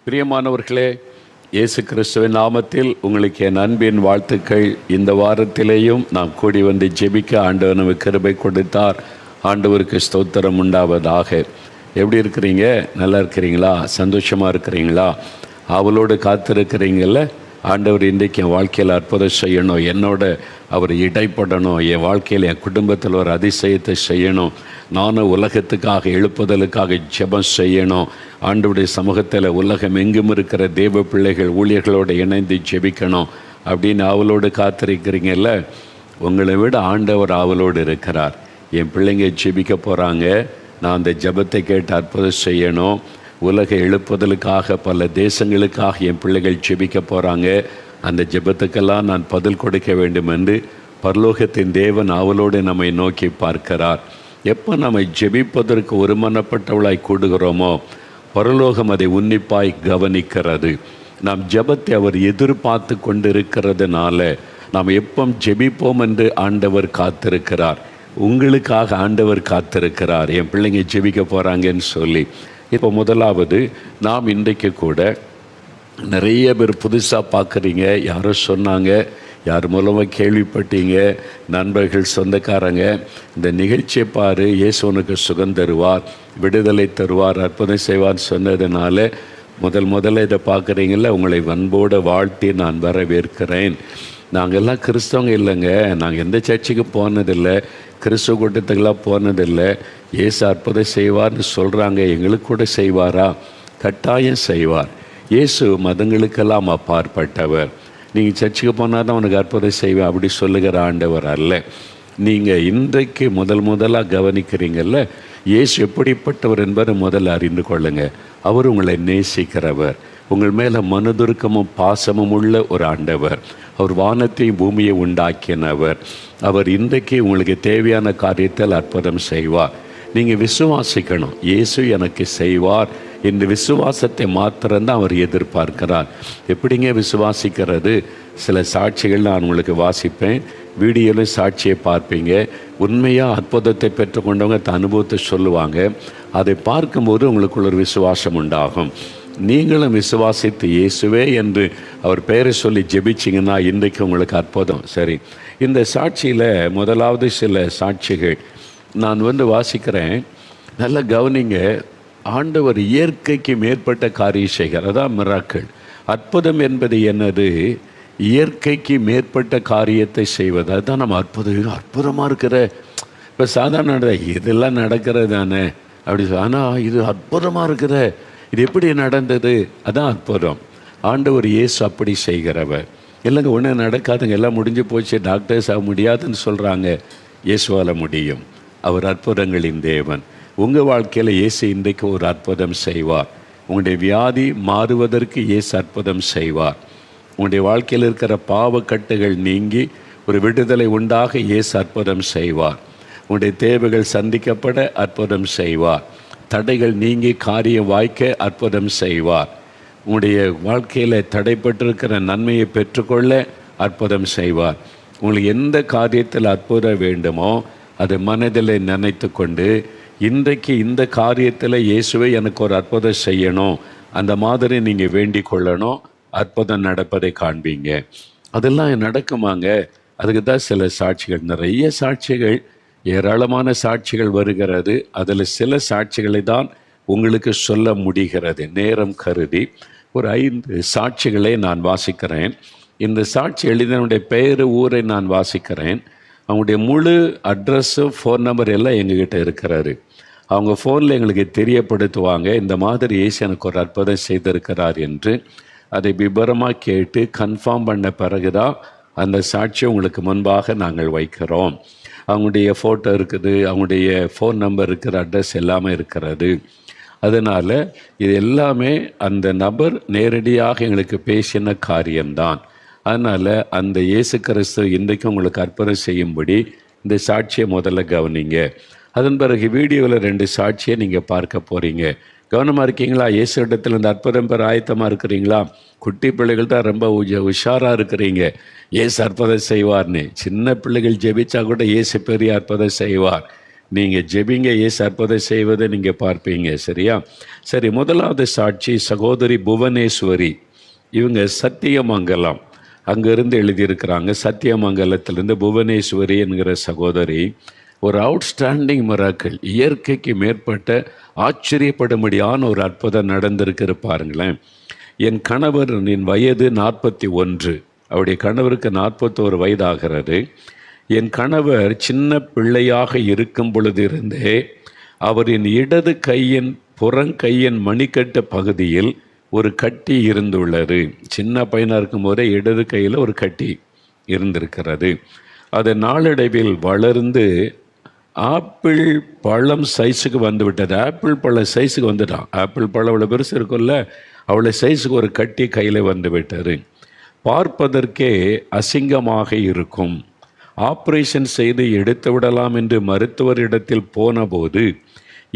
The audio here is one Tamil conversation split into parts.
பிரியமானவர்களே, இயேசு கிறிஸ்துவின் நாமத்தில் உங்களுக்கு என் அன்பின் வாழ்த்துக்கள். இந்த வாரத்திலேயும் நாம் கூடி வந்து ஜெபிக்க ஆண்டவர் நமக்கு கிருபை கொடுத்தார். ஆண்டவருக்கு ஸ்தோத்திரம் உண்டாவதாக. எப்படி இருக்கிறீங்க? நல்லா இருக்கிறீங்களா? சந்தோஷமாக இருக்கிறீங்களா? அவளோடு காத்திருக்கிறீங்கள? ஆண்டவர் இன்றைக்கு என் வாழ்க்கையில் அற்புதம் செய்யணும், என்னோட அவர் இடைப்படணும், என் வாழ்க்கையில் என் குடும்பத்தில் ஒரு அதிசயத்தை செய்யணும், நானும் உலகத்துக்காக எழுப்புதலுக்காக ஜெபம் செய்யணும், ஆண்டவருடைய சமூகத்தில் உலகம் எங்கும் இருக்கிற தேவ பிள்ளைகள் ஊழியர்களோடு இணைந்து ஜெபிக்கணும் அப்படின்னு அவளோடு காத்திருக்கிறீங்கல்ல. உங்களை விட ஆண்டவர் அவளோடு இருக்கிறார். என் பிள்ளைங்க ஜெபிக்க போகிறாங்க, நான் அந்த ஜெபத்தை கேட்டு அற்புதம் செய்யணும், உலக எழுப்புதலுக்காக பல தேசங்களுக்காக என் பிள்ளைகள் ஜெபிக்க போகிறாங்க, அந்த ஜெபத்துக்கெல்லாம் நான் பதில் கொடுக்க வேண்டும் என்று பரலோகத்தின் தேவன் அவளோடு நம்மை நோக்கி பார்க்கிறார். எப்போ நம்ம ஜெபிப்பதற்கு ஒருமனப்பட்டவளாய் கூடுகிறோமோ பரலோகம் அதை உன்னிப்பாய் கவனிக்கிறது. நாம் ஜெபத்தை அவர் எதிர்பார்த்து கொண்டிருக்கிறதுனால நாம் எப்போ ஜெபிப்போம் என்று ஆண்டவர் காத்திருக்கிறார். உங்களுக்காக ஆண்டவர் காத்திருக்கிறார், என் பிள்ளைங்க ஜெபிக்க போகிறாங்கன்னு சொல்லி. இப்போ முதலாவது, நாம் இன்றைக்கு கூட நிறைய பேர் புதுசாக பார்க்குறீங்க, யாரோ சொன்னாங்க, யார் மூலமாக கேள்விப்பட்டீங்க, நண்பர்கள், சொந்தக்காரங்க, இந்த நிகழ்ச்சியை பாரு, இயேசு உனக்கு சுகம் தருவார், விடுதலை தருவார், அற்புதம் செய்வார்னு சொன்னதுனால முதல்ல இதை பார்க்குறீங்கள, உங்களை அன்போடு வாழ்த்தி நான் வரவேற்கிறேன். நாங்கள்லாம் கிறிஸ்தவங்க இல்லைங்க, நாங்கள் எந்த சர்ச்சுக்கு போனதில்லை, கிறிஸ்துவ கூட்டத்துக்கெல்லாம் போனதில்லை. இயேசு அற்புதம் செய்வார்னு சொல்கிறாங்க, எங்களுக்கு கூட செய்வாரா? கட்டாயம் செய்வார். இயேசு மதங்களுக்கெல்லாம் அப்பாற்பட்டவர். நீங்கள் சர்ச்சுக்கு போனால் தான் உனக்கு அற்புதம் செய்வேன் அப்படி சொல்லுகிற ஆண்டவர் அல்ல. நீங்கள் இன்றைக்கு முதலாக கவனிக்கிறீங்கல்ல, இயேசு எப்படிப்பட்டவர் என்பதை முதல்ல அறிந்து கொள்ளுங்க. அவர் உங்களை நேசிக்கிறவர், உங்கள் மேலே மனதுருக்கமும் பாசமும் உள்ள ஒரு ஆண்டவர். அவர் வானத்தையும் பூமியை உண்டாக்கினவர். அவர் இன்றைக்கு உங்களுக்கு தேவையான காரியத்தில் அற்புதம் செய்வார். நீங்கள் விசுவாசிக்கணும், இயேசு எனக்கு செய்வார் இந்த விசுவாசத்தை மாத்திரம்தான் அவர் எதிர்பார்க்கிறார். எப்படிங்க விசுவாசிக்கிறது? சில சாட்சிகள் நான் உங்களுக்கு வாசிப்பேன், வீடியோவில் சாட்சியை பார்ப்பீங்க. உண்மையாக அற்புதத்தை பெற்றுக்கொண்டவங்க அந்த அனுபவத்தை சொல்லுவாங்க. அதை பார்க்கும்போது உங்களுக்குள்ள ஒரு விசுவாசம் உண்டாகும். நீங்களும் விசுவாசித்து இயேசுவே என்று அவர் பெயரை சொல்லி ஜெபிச்சிங்கன்னா இன்றைக்கு உங்களுக்கு அற்புதம். சரி, இந்த சாட்சியில் முதலாவது சில சாட்சிகள் நான் வாசிக்கிறேன், நல்லா கவனிங்க. ஆண்டவர் இயற்கைக்கு மேற்பட்ட காரியம் செய்கிறார், அதான் மிராக்கிள். அற்புதம் என்பது என்னது? இயற்கைக்கு மேற்பட்ட காரியத்தை செய்வது. அதுதான் நம்ம அற்புதமாக இருக்கிற. இப்போ சாதாரண இதெல்லாம் நடக்கிறது தானே அப்படி, ஆனால் இது அற்புதமாக இருக்கிற, இது எப்படி நடந்தது? அதான் அற்புதம். ஆண்டவர் இயேசு அப்படி செய்கிறவர். இல்லைங்க ஒன்றும் நடக்காதுங்க, எல்லாம் முடிஞ்சு போச்சு, டாக்டர்ஸ் ஆக முடியாதுன்னு சொல்கிறாங்க. இயேசுவால் முடியும். அவர் அற்புதங்களின் தேவன். உங்கள் வாழ்க்கையில் இயேசு இன்றைக்கு ஒரு அற்புதம் செய்வார். உங்களுடைய வியாதி மாறுவதற்கு இயேசு அற்புதம் செய்வார். உங்களுடைய வாழ்க்கையில் இருக்கிற பாவக்கட்டுகள் நீங்கி ஒரு விடுதலை உண்டாக இயேசு அற்புதம் செய்வார். உங்களுடைய தேவைகள் சந்திக்கப்பட அற்புதம் செய்வார். தடைகள் நீங்கி காரியம் வாய்க்க அற்புதம் செய்வார். உங்களுடைய வாழ்க்கையில் தடைப்பட்டிருக்கிற நன்மையை பெற்றுக்கொள்ள அற்புதம் செய்வார். உங்களுக்கு எந்த காரியத்தில் அற்புதம் வேண்டுமோ அதை மனதில் நினைத்து கொண்டு, இன்றைக்கு இந்த காரியத்தில் இயேசுவை எனக்கு ஒரு அற்புதம் செய்யணும், அந்த மாதிரி நீங்கள் வேண்டிக் கொள்ளணும். அற்புதம் நடப்பதை காண்பீங்க. அதெல்லாம் நடக்குமாங்க? அதுக்கு தான் சில சாட்சிகள், நிறைய சாட்சிகள், ஏராளமான சாட்சிகள் வருகிறது. அதில் சில சாட்சிகளை தான் உங்களுக்கு சொல்ல முடிகிறது. நேரம் கருதி ஒரு 5 சாட்சிகளை நான் வாசிக்கிறேன். இந்த சாட்சி எழுதினுடைய பெயர், ஊரை நான் வாசிக்கிறேன். அவங்களுடைய முழு அட்ரஸு, ஃபோன் நம்பர் எல்லாம் எங்ககிட்ட இருக்கிறாரு. அவங்க ஃபோனில் எங்களுக்கு தெரியப்படுத்துவாங்க, இந்த மாதிரி இயேசு எனக்கு ஒரு அற்புதம் செய்திருக்கிறார் என்று. அதை விபரமாக கேட்டு கன்ஃபார்ம் பண்ண பிறகு தான் அந்த சாட்சியை உங்களுக்கு முன்பாக நாங்கள் வைக்கிறோம். அவங்களுடைய ஃபோட்டோ இருக்குது, அவங்களுடைய ஃபோன் நம்பர் இருக்கிற, அட்ரஸ் எல்லாமே இருக்கிறது. அதனால் இது எல்லாமே அந்த நபர் நேரடியாக எங்களுக்கு பேசின காரியம்தான். அதனால் அந்த இயேசு கிறிஸ்து இன்றைக்கு உங்களுக்கு அற்புதம் செய்யும்படி இந்த சாட்சியை முதல்ல கவனிங்க. அதன் பிறகு வீடியோவில் 2 சாட்சியை நீங்கள் பார்க்க போகிறீங்க. கவனமாக இருக்கீங்களா? இயேசு இடத்துல இந்த அற்புதம் பெற ஆயத்தமாக இருக்கிறீங்களா? குட்டி பிள்ளைகள் தான் ரொம்ப உஷாராக இருக்கிறீங்க, இயேசு அற்புதம் செய்வார்னு. சின்ன பிள்ளைகள் ஜெபிச்சா கூட இயேசு பெரிய அற்புதம் செய்வார். நீங்கள் ஜெபிங்க, இயேசு அற்புதம் செய்வதை நீங்கள் பார்ப்பீங்க. சரியா? சரி, முதலாவது சாட்சி சகோதரி புவனேஸ்வரி. இவங்க சத்தியமங்கலம் அங்கேருந்து எழுதியிருக்கிறாங்க. சத்தியமங்கலத்திலேருந்து புவனேஸ்வரி என்கிற சகோதரி ஒரு அவுட்ஸ்டாண்டிங் மிராக்கிள், இயற்கைக்கு மேற்பட்ட ஆச்சரியப்படும்படியான ஒரு அற்புதம் நடந்திருக்கு பாருங்களேன். என் கணவரின் வயது 41, அவருடைய கணவருக்கு 41 வயதாகிறது. என் கணவர் சின்ன பிள்ளையாக இருக்கும் பொழுதிருந்தே அவரின் இடது கையின் புறங்கையின் மணிக்கட்டு பகுதியில் ஒரு கட்டி இருந்துள்ளது. சின்ன பையனாக இருக்கும் போதே இடது கையில் ஒரு கட்டி இருந்திருக்கிறது. அது நாளடைவில் வளர்ந்து ஆப்பிள் பழம் சைஸுக்கு வந்து விட்டது. ஆப்பிள் பழ சைஸுக்கு வந்துட்டான். ஆப்பிள் பழம் அவ்வளோ பெருசு இருக்குல்ல, அவ்வளோ சைஸுக்கு ஒரு கட்டி கையில் வந்து விட்டது. பார்ப்பதற்கே அசிங்கமாக இருக்கும். ஆப்ரேஷன் செய்து எடுத்து விடலாம் என்று மருத்துவரிடத்தில் போனபோது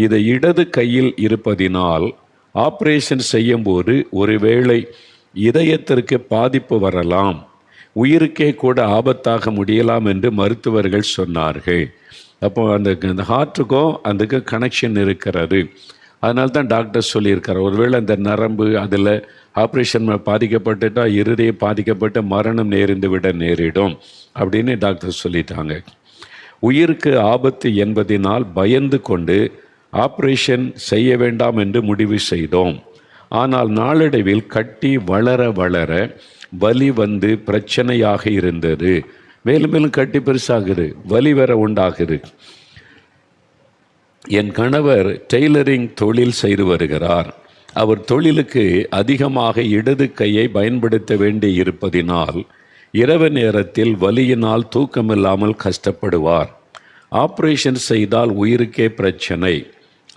இதை இடது கையில் இருப்பதினால் ஆப்ரேஷன் செய்யும்போது ஒருவேளை இதயத்திற்கு பாதிப்பு வரலாம், உயிருக்கே கூட ஆபத்தாக முடியலாம் என்று மருத்துவர்கள் சொன்னார்கள். அப்போ அந்த ஹார்ட்டுக்கும் அதுக்கு கனெக்ஷன் இருக்கிறது. அதனால தான் டாக்டர் சொல்லியிருக்கார், ஒருவேளை அந்த நரம்பு அதில் ஆப்ரேஷன் பாதிக்கப்பட்டுட்டால் இருதயம் பாதிக்கப்பட்டு மரணம் நேர்ந்து விட நேரிடும் அப்படின்னு டாக்டர் சொல்லிட்டாங்க. உயிருக்கு ஆபத்து என்பதினால் பயந்து கொண்டு ஆப்ரேஷன் செய்ய வேண்டாம் என்று முடிவு செய்தோம். ஆனால் நாளடைவில் கட்டி வளர வளர வலி வந்து பிரச்சனையாக இருந்தது. மேலும் மேலும் கட்டி பெருசாகுது, வலி வேற உண்டாகுது. என் கணவர் டெய்லரிங் தொழில் செய்து வருகிறார். அவர் தொழிலுக்கு அதிகமாக இடது கையை பயன்படுத்த வேண்டி இருப்பதினால் இரவு நேரத்தில் வலியினால் தூக்கமில்லாமல் கஷ்டப்படுவார். ஆப்ரேஷன் செய்தால் உயிருக்கே பிரச்சனை.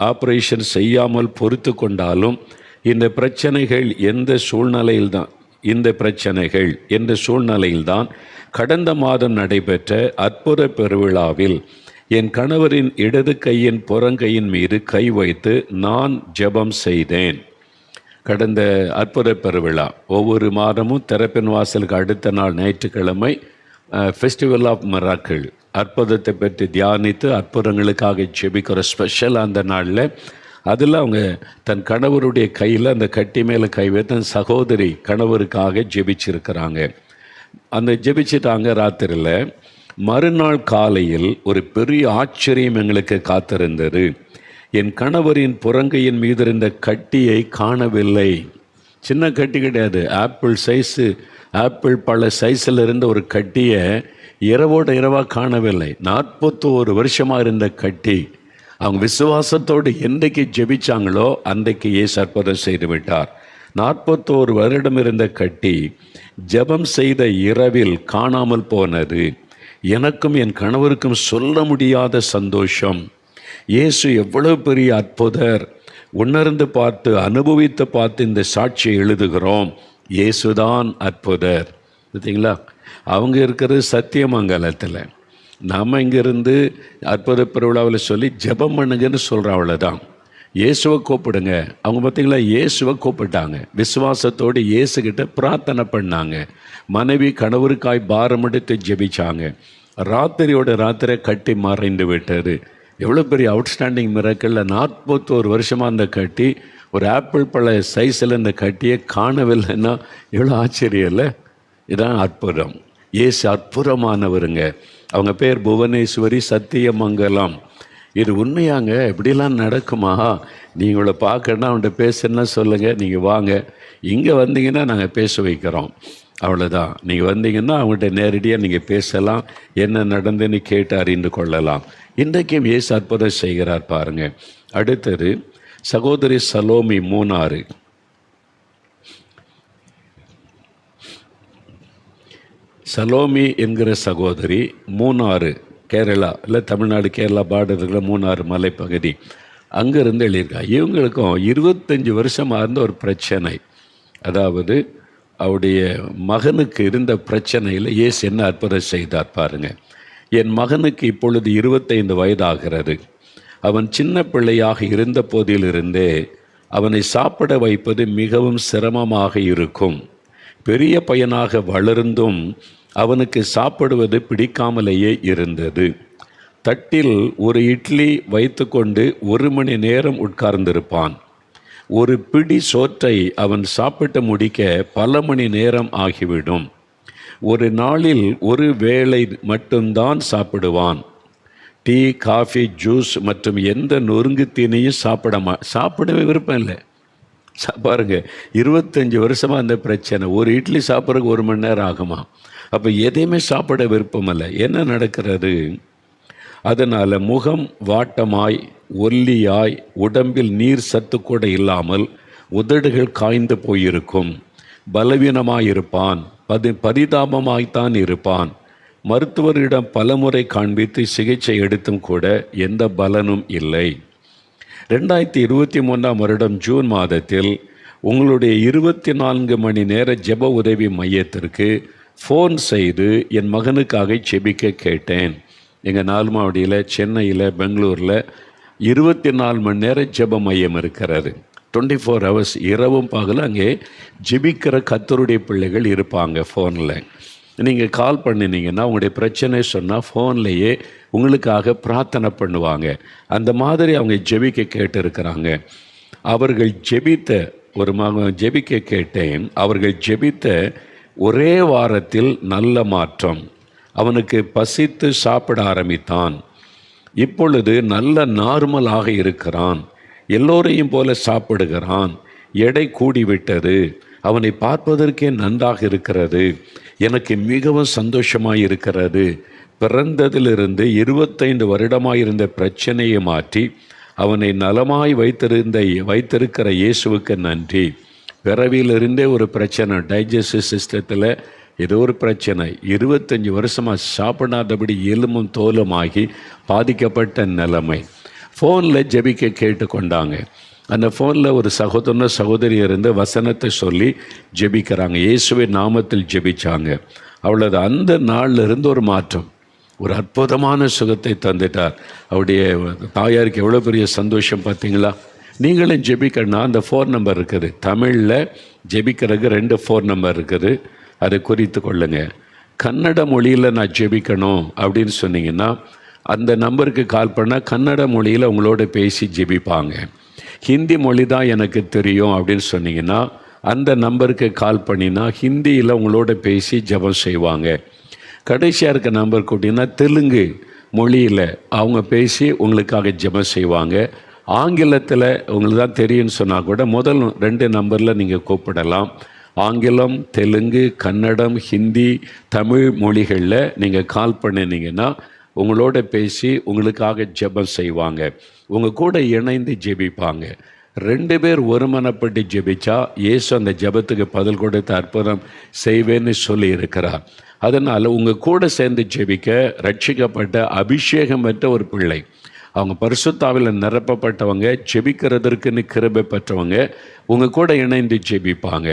ஆப்ரேஷன் செய்யாமல் பொறுத்து கொண்டாலும் இந்த பிரச்சனைகள் எந்த சூழ்நிலையில்தான் கடந்த மாதம் நடைபெற்ற அற்புத பெருவிழாவில் என் கணவரின் இடது கையின் புறங்கையின் மீது கை வைத்து நான் ஜெபம் செய்தேன். கடந்த அற்புத பெருவிழா ஒவ்வொரு மாதமும் திறப்பின் வாசலுக்கு அடுத்த நாள் ஞாயிற்றுக்கிழமை ஃபெஸ்டிவல் ஆஃப் மிராக்கிள், அற்புதத்தை பற்றி தியானித்து அற்புதங்களுக்காக ஜெபிக்கிற ஸ்பெஷல் அந்த நாளில் அதில் அவங்க தன் கணவருடைய கையில் அந்த கட்டி மேலே கை வைத்து தன் சகோதரி கணவருக்காக ஜெபிச்சிருக்கிறாங்க. அந்த ஜெபிச்சிட்டாங்க ராத்திரியில். மறுநாள் காலையில் ஒரு பெரிய ஆச்சரியம் எங்களுக்கு காத்திருந்தது. என் கணவரின் புறங்கையின் மீது இருந்த கட்டியை காணவில்லை. சின்ன கட்டி கிடையாது, ஆப்பிள் பழ சைஸில் இருந்த ஒரு கட்டியை இரவோட இரவாக காணவில்லை. 41 வருஷமாக இருந்த கட்டி. அவங்க விசுவாசத்தோடு என்றைக்கு ஜெபிச்சாங்களோ அன்றைக்கு இயேசு அற்புதம் செய்து விட்டார். 41 வருடம் இருந்த கட்டி ஜெபம் செய்த இரவில் காணாமல் போனது. எனக்கும் என் கணவருக்கும் சொல்ல முடியாத சந்தோஷம். இயேசு எவ்வளவு பெரிய அற்புதர், உணர்ந்து பார்த்து அனுபவித்து பார்த்து இந்த சாட்சியை எழுதுகிறோம். இயேசுதான் அற்புதர். பார்த்தீங்களா? அவங்க இருக்கிறது சத்தியமங்கலத்தில், நாம் இங்கேருந்து அற்புத பெருவிழாவில் சொல்லி ஜெபம் பண்ணுங்கன்னு சொல்கிறோம், அவ்வளோதான். இயேசுவை கூப்பிடுங்க. அவங்க பார்த்தீங்களா, இயேசுவை கூப்பிட்டாங்க. விசுவாசத்தோடு இயேசுகிட்ட பிரார்த்தனை பண்ணாங்க. மனைவி கணவருக்காய் பாரம் எடுத்து ஜெபிச்சாங்க. ராத்திரியோட ராத்திரை கட்டி மறைந்து விட்டது. எவ்வளோ பெரிய அவுட்ஸ்டாண்டிங் மிராக்கிள். 41 வருஷமாக அந்த கட்டி ஒரு ஆப்பிள் பழ சைஸில் இந்த கட்டியை காணவில்லைன்னா எவ்வளோ ஆச்சரியம் இல்லை? இதான் அற்புதம். இயேசு அற்புதமானவருங்க. அவங்க பேர் புவனேஸ்வரி, சத்தியமங்கலம். இது உண்மையாங்க? இப்படிலாம் நடக்குமா? நீங்கள் இவளை பார்க்கணுன்னா அவன்கிட்ட பேசுன்னா சொல்லுங்கள், நீங்கள் வாங்க. இங்கே வந்தீங்கன்னா நாங்கள் பேச வைக்கிறோம், அவ்வளோதான். நீங்கள் வந்தீங்கன்னா அவங்கள்ட்ட நேரடியாக நீங்கள் பேசலாம், என்ன நடந்துன்னு கேட்டு அறிந்து கொள்ளலாம். இன்றைக்கும் இயேசு அற்புதம் செய்கிறார் பாருங்கள். அடுத்தது சகோதரி சலோமி, மூணாறு. சலோமி என்கிற சகோதரி மூணாறு, கேரளா இல்லை தமிழ்நாடு கேரளா பார்டருக்குள்ள மூணாறு மலைப்பகுதி, அங்கேருந்து எழுதியிருக்கா. இவங்களுக்கும் 25 வருஷமாக இருந்த ஒரு பிரச்சனை. அதாவது அவருடைய மகனுக்கு இருந்த பிரச்சனையில் இயேசு என்ன அற்புதம் செய்தார் பாருங்கள். என் மகனுக்கு இப்பொழுது 25 வயதாகிறது. அவன் சின்ன பிள்ளையாக இருந்த போதிலிருந்தே அவனை சாப்பிட வைப்பது மிகவும் சிரமமாக இருக்கும். பெரிய பையனாக வளர்ந்தும் அவனுக்கு சாப்பிடுவது பிடிக்காமலேயே இருந்தது. தட்டில் ஒரு இட்லி வைத்துக்கொண்டு 1 மணி நேரம் உட்கார்ந்திருப்பான். ஒரு பிடி சோற்றை அவன் சாப்பிட்டு முடிக்க பல மணி நேரம் ஆகிவிடும். ஒரு நாளில் ஒரு வேளை மட்டும்தான் சாப்பிடுவான். டீ, காஃபி, ஜூஸ் மற்றும் எந்த நொறுங்கு தீனியும் சாப்பிடவே விருப்பம் இல்லை. பாருங்க, 25 வருஷமாக அந்த பிரச்சனை. ஒரு இட்லி சாப்பிட்றதுக்கு 1 மணி நேரம் ஆகுமா? அப்போ எதையுமே சாப்பிட விருப்பம் இல்லை. என்ன நடக்கிறது? அதனால் முகம் வாட்டமாய், ஒல்லியாய், உடம்பில் நீர் சத்து கூட இல்லாமல் உதடுகள் காய்ந்து போயிருக்கும். பலவீனமாயிருப்பான், பரிதாபமாய்த்தான் இருப்பான். மருத்துவரிடம் பலமுறை காண்பித்து சிகிச்சை எடுத்தும் கூட எந்த பலனும் இல்லை. 2023ஆம் வருடம் ஜூன் மாதத்தில் உங்களுடைய 24 மணி நேர ஜெப உதவி மையத்திற்கு ஃபோன் செய்து என் மகனுக்காக ஜெபிக்க கேட்டேன். எங்கள் நால்மாவடியில், சென்னையில், பெங்களூரில் 24 மணி நேர ஜெப மையம் இருக்கிறது. 24 hours, இரவும் பகலும் அங்கே ஜெபிக்கிற கர்த்தருடைய பிள்ளைகள் இருப்பாங்க. ஃபோனில் நீங்கள் கால் பண்ணினீங்கன்னா உங்களுடைய பிரச்சனை சொன்னால் ஃபோன்லேயே உங்களுக்காக பிரார்த்தனை பண்ணுவாங்க. அந்த மாதிரி அவங்க ஜெபிக்க கேட்டிருக்கிறாங்க. அவர்கள் ஜெபிக்க கேட்டேன். அவர்கள் ஜெபித்த ஒரே வாரத்தில் நல்ல மாற்றம். அவனுக்கு பசித்து சாப்பிட ஆரம்பித்தான். இப்பொழுது நல்ல நார்மலாக இருக்கிறான். எல்லோரையும் போல சாப்பிடுகிறான். எடை கூடிவிட்டது. அவனை பார்ப்பதற்கே நன்றாக இருக்கிறது. எனக்கு மிகவும் சந்தோஷமாக இருக்கிறது. பிறந்ததிலிருந்து 25 வருடமாயிருந்த பிரச்சனையை மாற்றி அவனை நலமாய் வைத்திருக்கிற இயேசுவுக்கு நன்றி. பிறவியிலிருந்தே ஒரு பிரச்சனை, டைஜஸ்டிவ் சிஸ்டத்தில் ஏதோ ஒரு பிரச்சனை. 25 வருஷமாக சாப்பிடாதபடி எலும்பும் தோலுமாகி பாதிக்கப்பட்ட நிலைமை. ஃபோனில் ஜெபிக்க கேட்டுக்கொண்டாங்க. அந்த ஃபோனில் ஒரு சகோதரி இருந்து வசனத்தை சொல்லி ஜெபிக்கிறாங்க. இயேசுவின் நாமத்தில் ஜெபிச்சாங்க. அவ்வளோது. அந்த நாளில் இருந்து ஒரு மாற்றம், ஒரு அற்புதமான சுகத்தை தந்துட்டார். அவருடைய தாயாருக்கு எவ்வளோ பெரிய சந்தோஷம் பார்த்தீங்களா? நீங்களும் ஜெபிக்கணும்னா அந்த ஃபோன் நம்பர் இருக்குது. தமிழில் ஜெபிக்கிறதுக்கு 2 ஃபோன் நம்பர் இருக்குது. அதை குறித்து கொள்ளுங்க. கன்னட மொழியில் நான் ஜெபிக்கணும் அப்படின்னு சொன்னீங்கன்னா அந்த நம்பருக்கு கால் பண்ணால் கன்னட மொழியில் உங்களோட பேசி ஜெபிப்பாங்க. ஹிந்தி மொழி தான் எனக்கு தெரியும் அப்படின்னு சொன்னீங்கன்னா அந்த நம்பருக்கு கால் பண்ணினா ஹிந்தியில் உங்களோட பேசி ஜெபம் செய்வாங்க. கடைசியாக இருக்க நம்பர் கூட்டிங்கன்னா தெலுங்கு மொழியில் அவங்க பேசி உங்களுக்காக ஜெபம் செய்வாங்க. ஆங்கிலத்தில் உங்களுக்கு தான் தெரியும்னு சொன்னால் கூட முதல் 2 நம்பரில் நீங்கள் கூப்பிடலாம். ஆங்கிலம், தெலுங்கு, கன்னடம், ஹிந்தி, தமிழ் மொழிகளில் நீங்கள் கால் பண்ணினீங்கன்னா உங்களோட பேசி உங்களுக்காக ஜெபம் செய்வாங்க. உங்கள் கூட இணைந்து ஜெபிப்பாங்க. 2 பேர் ஒருமனப்பட்டு ஜெபிச்சா இயேசு அந்த ஜெபத்துக்கு பதில் கொடுத்து அற்புதம் செய்வேன்னு சொல்லி இருக்கிறார். அதனால் உங்கள் கூட சேர்ந்து ஜெபிக்க ரட்சிக்கப்பட்ட அபிஷேகம் பெற்ற ஒரு பிள்ளை, அவங்க பரிசுத்தாவில் நிரப்பப்பட்டவங்க, ஜெபிக்கிறதற்குன்னு கிருபை பெற்றவங்க உங்கள் கூட இணைந்து ஜெபிப்பாங்க.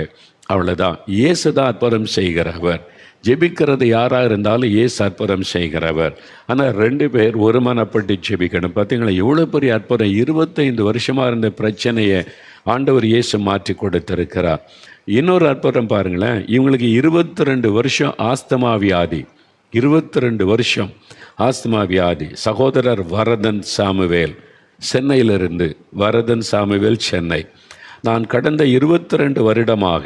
அவ்வளோதான். இயேசு தான் அற்புதம் செய்கிறவர். ஜெபிக்கிறது யாராக இருந்தாலும் இயேசு அற்புதம் செய்கிறவர். ஆனால் 2 பேர் ஒருமனப்பட்டு ஜெபிக்கணும். பார்த்தீங்களா எவ்வளோ பெரிய அற்புதம்! 25 வருஷமாக இருந்த பிரச்சனையை ஆண்டவர் இயேசு மாற்றி கொடுத்திருக்கிறார். இன்னொரு அற்புதம் பாருங்களேன். இவங்களுக்கு 22 வருஷம் ஆஸ்துமா வியாதி. 22 வருஷம் ஆஸ்துமா வியாதி. சகோதரர் வரதன் சாமுவேல், சென்னையிலிருந்து. வரதன் சாமுவேல், சென்னை. நான் கடந்த 22 வருடமாக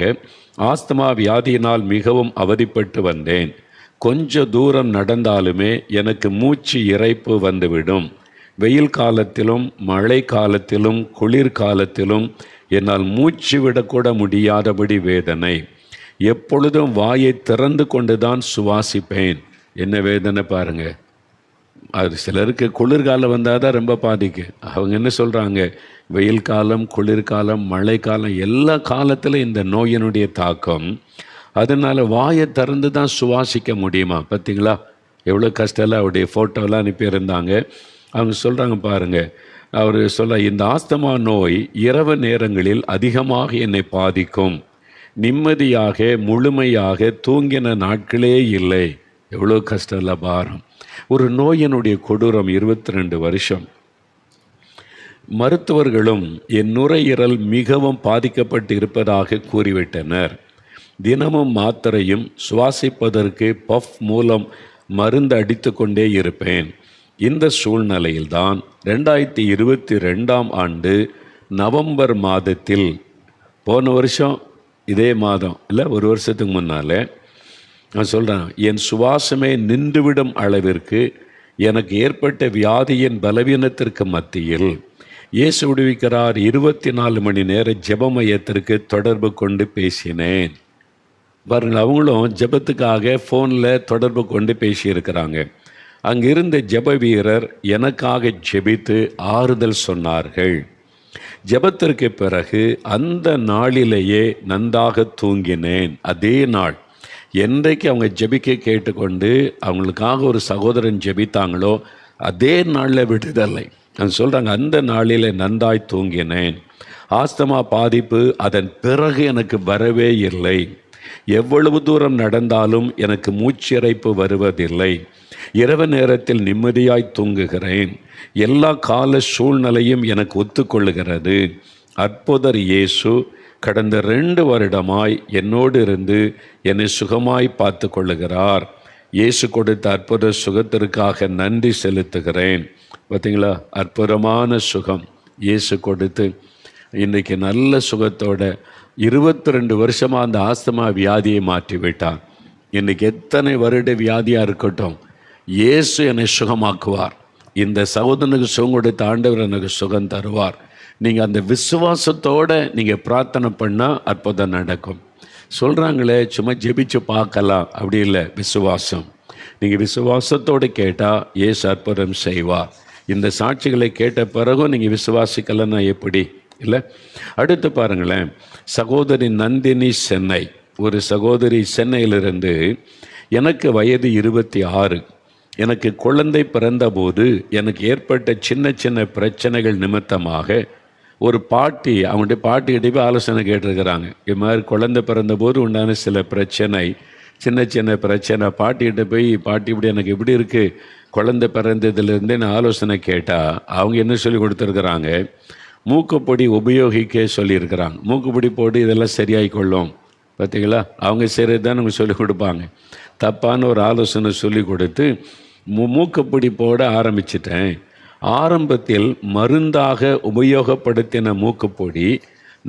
ஆஸ்துமா வியாதியினால் மிகவும் அவதிப்பட்டு வந்தேன். கொஞ்ச தூரம் நடந்தாலுமே எனக்கு மூச்சு இரைப்பு வந்துவிடும். வெயில் காலத்திலும் மழை காலத்திலும் குளிர்காலத்திலும் என்னால் மூச்சு விடக்கூட முடியாதபடி வேதனை. எப்பொழுதும் வாயை திறந்து கொண்டு தான் சுவாசிப்பேன். என்ன வேதனை பாருங்க! அது சிலருக்கு குளிர்காலம் வந்தால் தான் ரொம்ப பாதிக்கு. அவங்க என்ன சொல்கிறாங்க, வெயில் காலம், குளிர்காலம், மழை காலம், எல்லா காலத்திலும் இந்த நோயினுடைய தாக்கம். அதனால் வாயை திறந்து தான் சுவாசிக்க முடியுமா? பார்த்தீங்களா எவ்வளோ கஷ்டம். அவருடைய ஃபோட்டோலாம் அனுப்பியிருந்தாங்க. அவங்க சொல்கிறாங்க பாருங்கள். அவர் இந்த ஆஸ்துமா நோய் இரவு நேரங்களில் அதிகமாக என்னை பாதிக்கும். நிம்மதியாக முழுமையாக தூங்கின நாட்களே இல்லை. எவ்வளோ கஷ்டம் இல்லை, பாரம். ஒரு நோயினுடைய கொடூரம். 22 வருஷம். மருத்துவர்களும் என் நுரையீரல் மிகவும் பாதிக்கப்பட்டு இருப்பதாக கூறிவிட்டனர். தினமும் மாத்திரையும் சுவாசிப்பதற்கு பஃப் மூலம் மருந்து அடித்து கொண்டே இருப்பேன். இந்த சூழ்நிலையில்தான் 2022ஆம் ஆண்டு நவம்பர் மாதத்தில், போன வருஷம் இதே மாதம் இல்லை, ஒரு வருஷத்துக்கு முன்னால் நான் சொல்கிறேன், என் சுவாசமே நின்றுவிடும் அளவிற்கு எனக்கு ஏற்பட்ட வியாதியின் பலவீனத்திற்கு மத்தியில் இயேசு விடுவிக்கிறார் 24 மணி நேர ஜெப மையத்திற்கு தொடர்பு கொண்டு பேசினேன். பாருங்கள், அவங்களும் ஜெபத்துக்காக ஃபோனில் தொடர்பு கொண்டு பேசியிருக்கிறாங்க. அங்கிருந்த ஜெப வீரர் எனக்காக ஜெபித்து ஆறுதல் சொன்னார்கள். ஜெபத்திற்கு பிறகு அந்த நாளிலேயே நன்றாக தூங்கினேன். அதே நாள் என்றைக்கு அவங்க ஜெபிக்க கேட்டுக்கொண்டு அவங்களுக்காக ஒரு சகோதரன் ஜெபித்தாங்களோ அதே நாளில் விடுதலை. நான் சொல்கிறாங்க, அந்த நாளில் நன்றாய் தூங்கினேன். ஆஸ்துமா பாதிப்பு அதன் பிறகு எனக்கு வரவே இல்லை. எவ்வளவு தூரம் நடந்தாலும் எனக்கு மூச்சிறைப்பு வருவதில்லை. இரவு நேரத்தில் நிம்மதியாய் தூங்குகிறேன். எல்லா கால சூழ்நிலையும் எனக்கு ஒத்துக்கொள்ளுகிறது. அற்புதர் இயேசு கடந்த 2 வருடமாய் என்னோடு இருந்து என்னை சுகமாய் பார்த்து கொள்ளுகிறார். இயேசு கொடுத்த அற்புத சுகத்திற்காக நன்றி செலுத்துகிறேன். பார்த்தீங்களா, அற்புதமான சுகம் இயேசு கொடுத்து இன்றைக்கி நல்ல சுகத்தோட 22 வருஷமாக அந்த ஆஸ்துமா வியாதியை மாற்றி விட்டார். இன்றைக்கி எத்தனை வருட வியாதியாக இருக்கட்டும், இயேசு என்னை சுகமாக்குவார். இந்த சகோதரனுக்கு சுகம் கொடுத்த ஆண்டவர் எனக்கு சுகம் தருவார். நீங்கள் அந்த விசுவாசத்தோடு நீங்கள் பிரார்த்தனை பண்ணால் அற்புதம் நடக்கும். சொல்கிறாங்களே சும்மா ஜெபிச்சு பார்க்கலாம், அப்படி இல்லை, விசுவாசம். நீங்கள் விசுவாசத்தோடு கேட்டால் இயேசு அற்புதம் செய்வார். இந்த சாட்சிகளை கேட்ட பிறகும் நீங்கள் விசுவாசிக்கலைன்னா எப்படி இல்லை? அடுத்து பாருங்களேன், சகோதரி நந்தினி சென்னை, ஒரு சகோதரி சென்னையிலிருந்து, எனக்கு வயது 26. எனக்கு குழந்தை பிறந்தபோது எனக்கு ஏற்பட்ட சின்ன சின்ன பிரச்சனைகள் நிமித்தமாக ஒரு பாட்டி, அவங்கள்ட்ட பாட்டிக்கிட்டே போய் ஆலோசனை கேட்டிருக்கிறாங்க. இது மாதிரி குழந்தை பிறந்தபோது உண்டான சில பிரச்சனை, சின்ன சின்ன பிரச்சனை. பாட்டிக்கிட்ட போய், பாட்டி இப்படி எனக்கு இப்படி இருக்குது, குழந்தை பிறந்ததுலேருந்தே நான் ஆலோசனை கேட்டால் அவங்க என்ன சொல்லி கொடுத்துருக்குறாங்க, மூக்குப்பொடி உபயோகிக்க சொல்லியிருக்கிறாங்க. மூக்குப்பொடி போட்டு இதெல்லாம் சரியாகி கொள்ளும். பார்த்தீங்களா, அவங்க சரி தான் நமக்கு சொல்லிக் கொடுப்பாங்க. தப்பான ஒரு ஆலோசனை சொல்லி கொடுத்து மூக்குப்பொடி போட ஆரம்பிச்சிட்டேன். ஆரம்பத்தில் மருந்தாக உபயோகப்படுத்தின மூக்குப்பொடி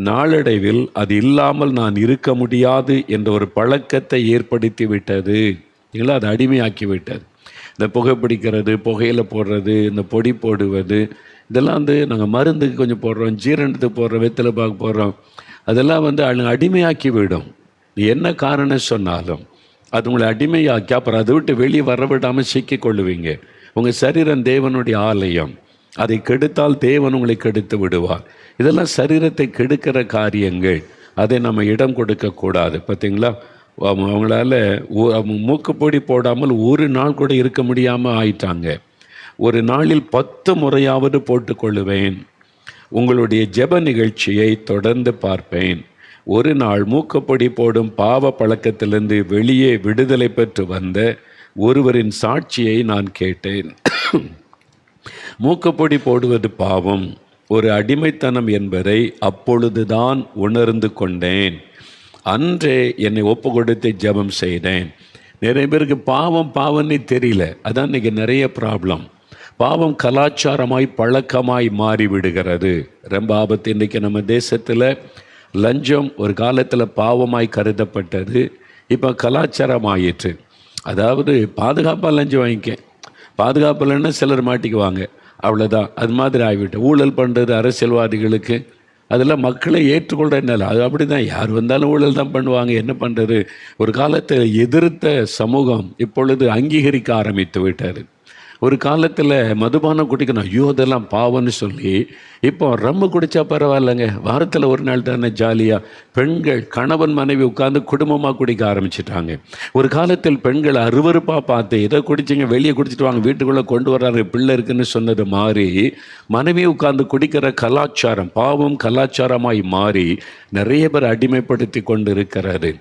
நாளடைவில் அது இல்லாமல் நான் இருக்க முடியாது என்ற ஒரு பழக்கத்தை ஏற்படுத்தி விட்டது. இல்லைங்களா, அது அடிமையாக்கி விட்டது. இந்த புகைப்பிடிக்கிறது, புகையில் போடுறது, இந்த பொடி போடுவது, இதெல்லாம் நாங்கள் மருந்துக்கு கொஞ்சம் போடுறோம், ஜீரணத்துக்கு போடுறோம், வெத்தலை பாக்கு போடுறோம், அதெல்லாம் அடிமையாக்கி விடும். என்ன காரணம் சொன்னாலும் அது உங்களை அடிமையாக்கி அப்புறம் அதை விட்டு வெளியே வர விடாமல் சிக்கி கொள்ளுவீங்க. உங்கள் சரீரம் தேவனுடைய ஆலயம், அதை கெடுத்தால் தேவன் உங்களை கெடுத்து விடுவார். இதெல்லாம் சரீரத்தை கெடுக்கிற காரியங்கள், அதை நம்ம இடம் கொடுக்கக்கூடாது. பார்த்தீங்களா, அவங்களால மூக்குப்பொடி போடாமல் ஒரு நாள் கூட இருக்க முடியாமல் ஆயிட்டாங்க. ஒரு நாளில் 10 முறையாவது போட்டுக்கொள்ளுவேன். உங்களுடைய ஜெப நிகழ்ச்சியை தொடர்ந்து பார்ப்பேன். ஒரு நாள் மூக்குப்பொடி போடும் பாவ பழக்கத்திலிருந்து வெளியே விடுதலை பெற்று வந்த ஒருவரின் சாட்சியை நான் கேட்டேன். மூக்குப்பொடி போடுவது பாவம், ஒரு அடிமைத்தனம் என்பதை அப்பொழுதுதான் உணர்ந்து கொண்டேன். அன்றே என்னை ஒப்பு கொடுத்து ஜெபம் செய்தேன். நிறைய பேருக்கு பாவம்னே தெரியல. அதான் இன்றைக்கி நிறைய ப்ராப்ளம். பாவம் கலாச்சாரமாய் பழக்கமாய் மாறி விடுகிறது. ரொம்ப ஆபத்து. இன்றைக்கி நம்ம தேசத்தில் லஞ்சம் ஒரு காலத்தில் பாவமாய் கருதப்பட்டது, இப்போ கலாச்சாரம் ஆயிற்று. அதாவது பாதுகாப்பாக லஞ்சம் வாங்கிக்க, பாதுகாப்பு இல்லைன்னா சிலர் மாட்டிக்குவாங்க, அவ்வளோதான். அது மாதிரி ஆகிவிட்டு ஊழல் பண்ணுறது அரசியல்வாதிகளுக்கு, அதெல்லாம் மக்களை ஏற்றுக்கொள்கிறனால அது அப்படி தான். யார் வந்தாலும் ஊழல் தான் பண்ணுவாங்க. என்ன பண்ணுறது? ஒரு காலத்தில் எதிர்த்த சமூகம் இப்பொழுது அங்கீகரிக்க ஆரம்பித்து விட்டார். ஒரு காலத்தில் மதுபானம் குடிக்கணும், ஐயோ அதெல்லாம் பாவம்னு சொல்லி இப்போ ரம்மு குடித்தா பரவாயில்லைங்க, வாரத்தில் ஒரு நாள் தானே ஜாலியாக, பெண்கள் கணவன் மனைவி உட்கார்ந்து குடும்பமாக குடிக்க ஆரம்பிச்சிட்டாங்க. ஒரு காலத்தில் பெண்கள் அருவருப்பாக பார்த்து, எதை குடிச்சிங்க, வெளியே குடிச்சிட்டு வாங்க, வீட்டுக்குள்ளே கொண்டு வர்றாரு, பிள்ளை இருக்குன்னு சொன்னது மாறி மனைவி உட்கார்ந்து குடிக்கிற கலாச்சாரம், பாவம் கலாச்சாரமாய் மாறி நிறைய பேர் அடிமைப்படுத்தி கொண்டு இருக்கிறாரு.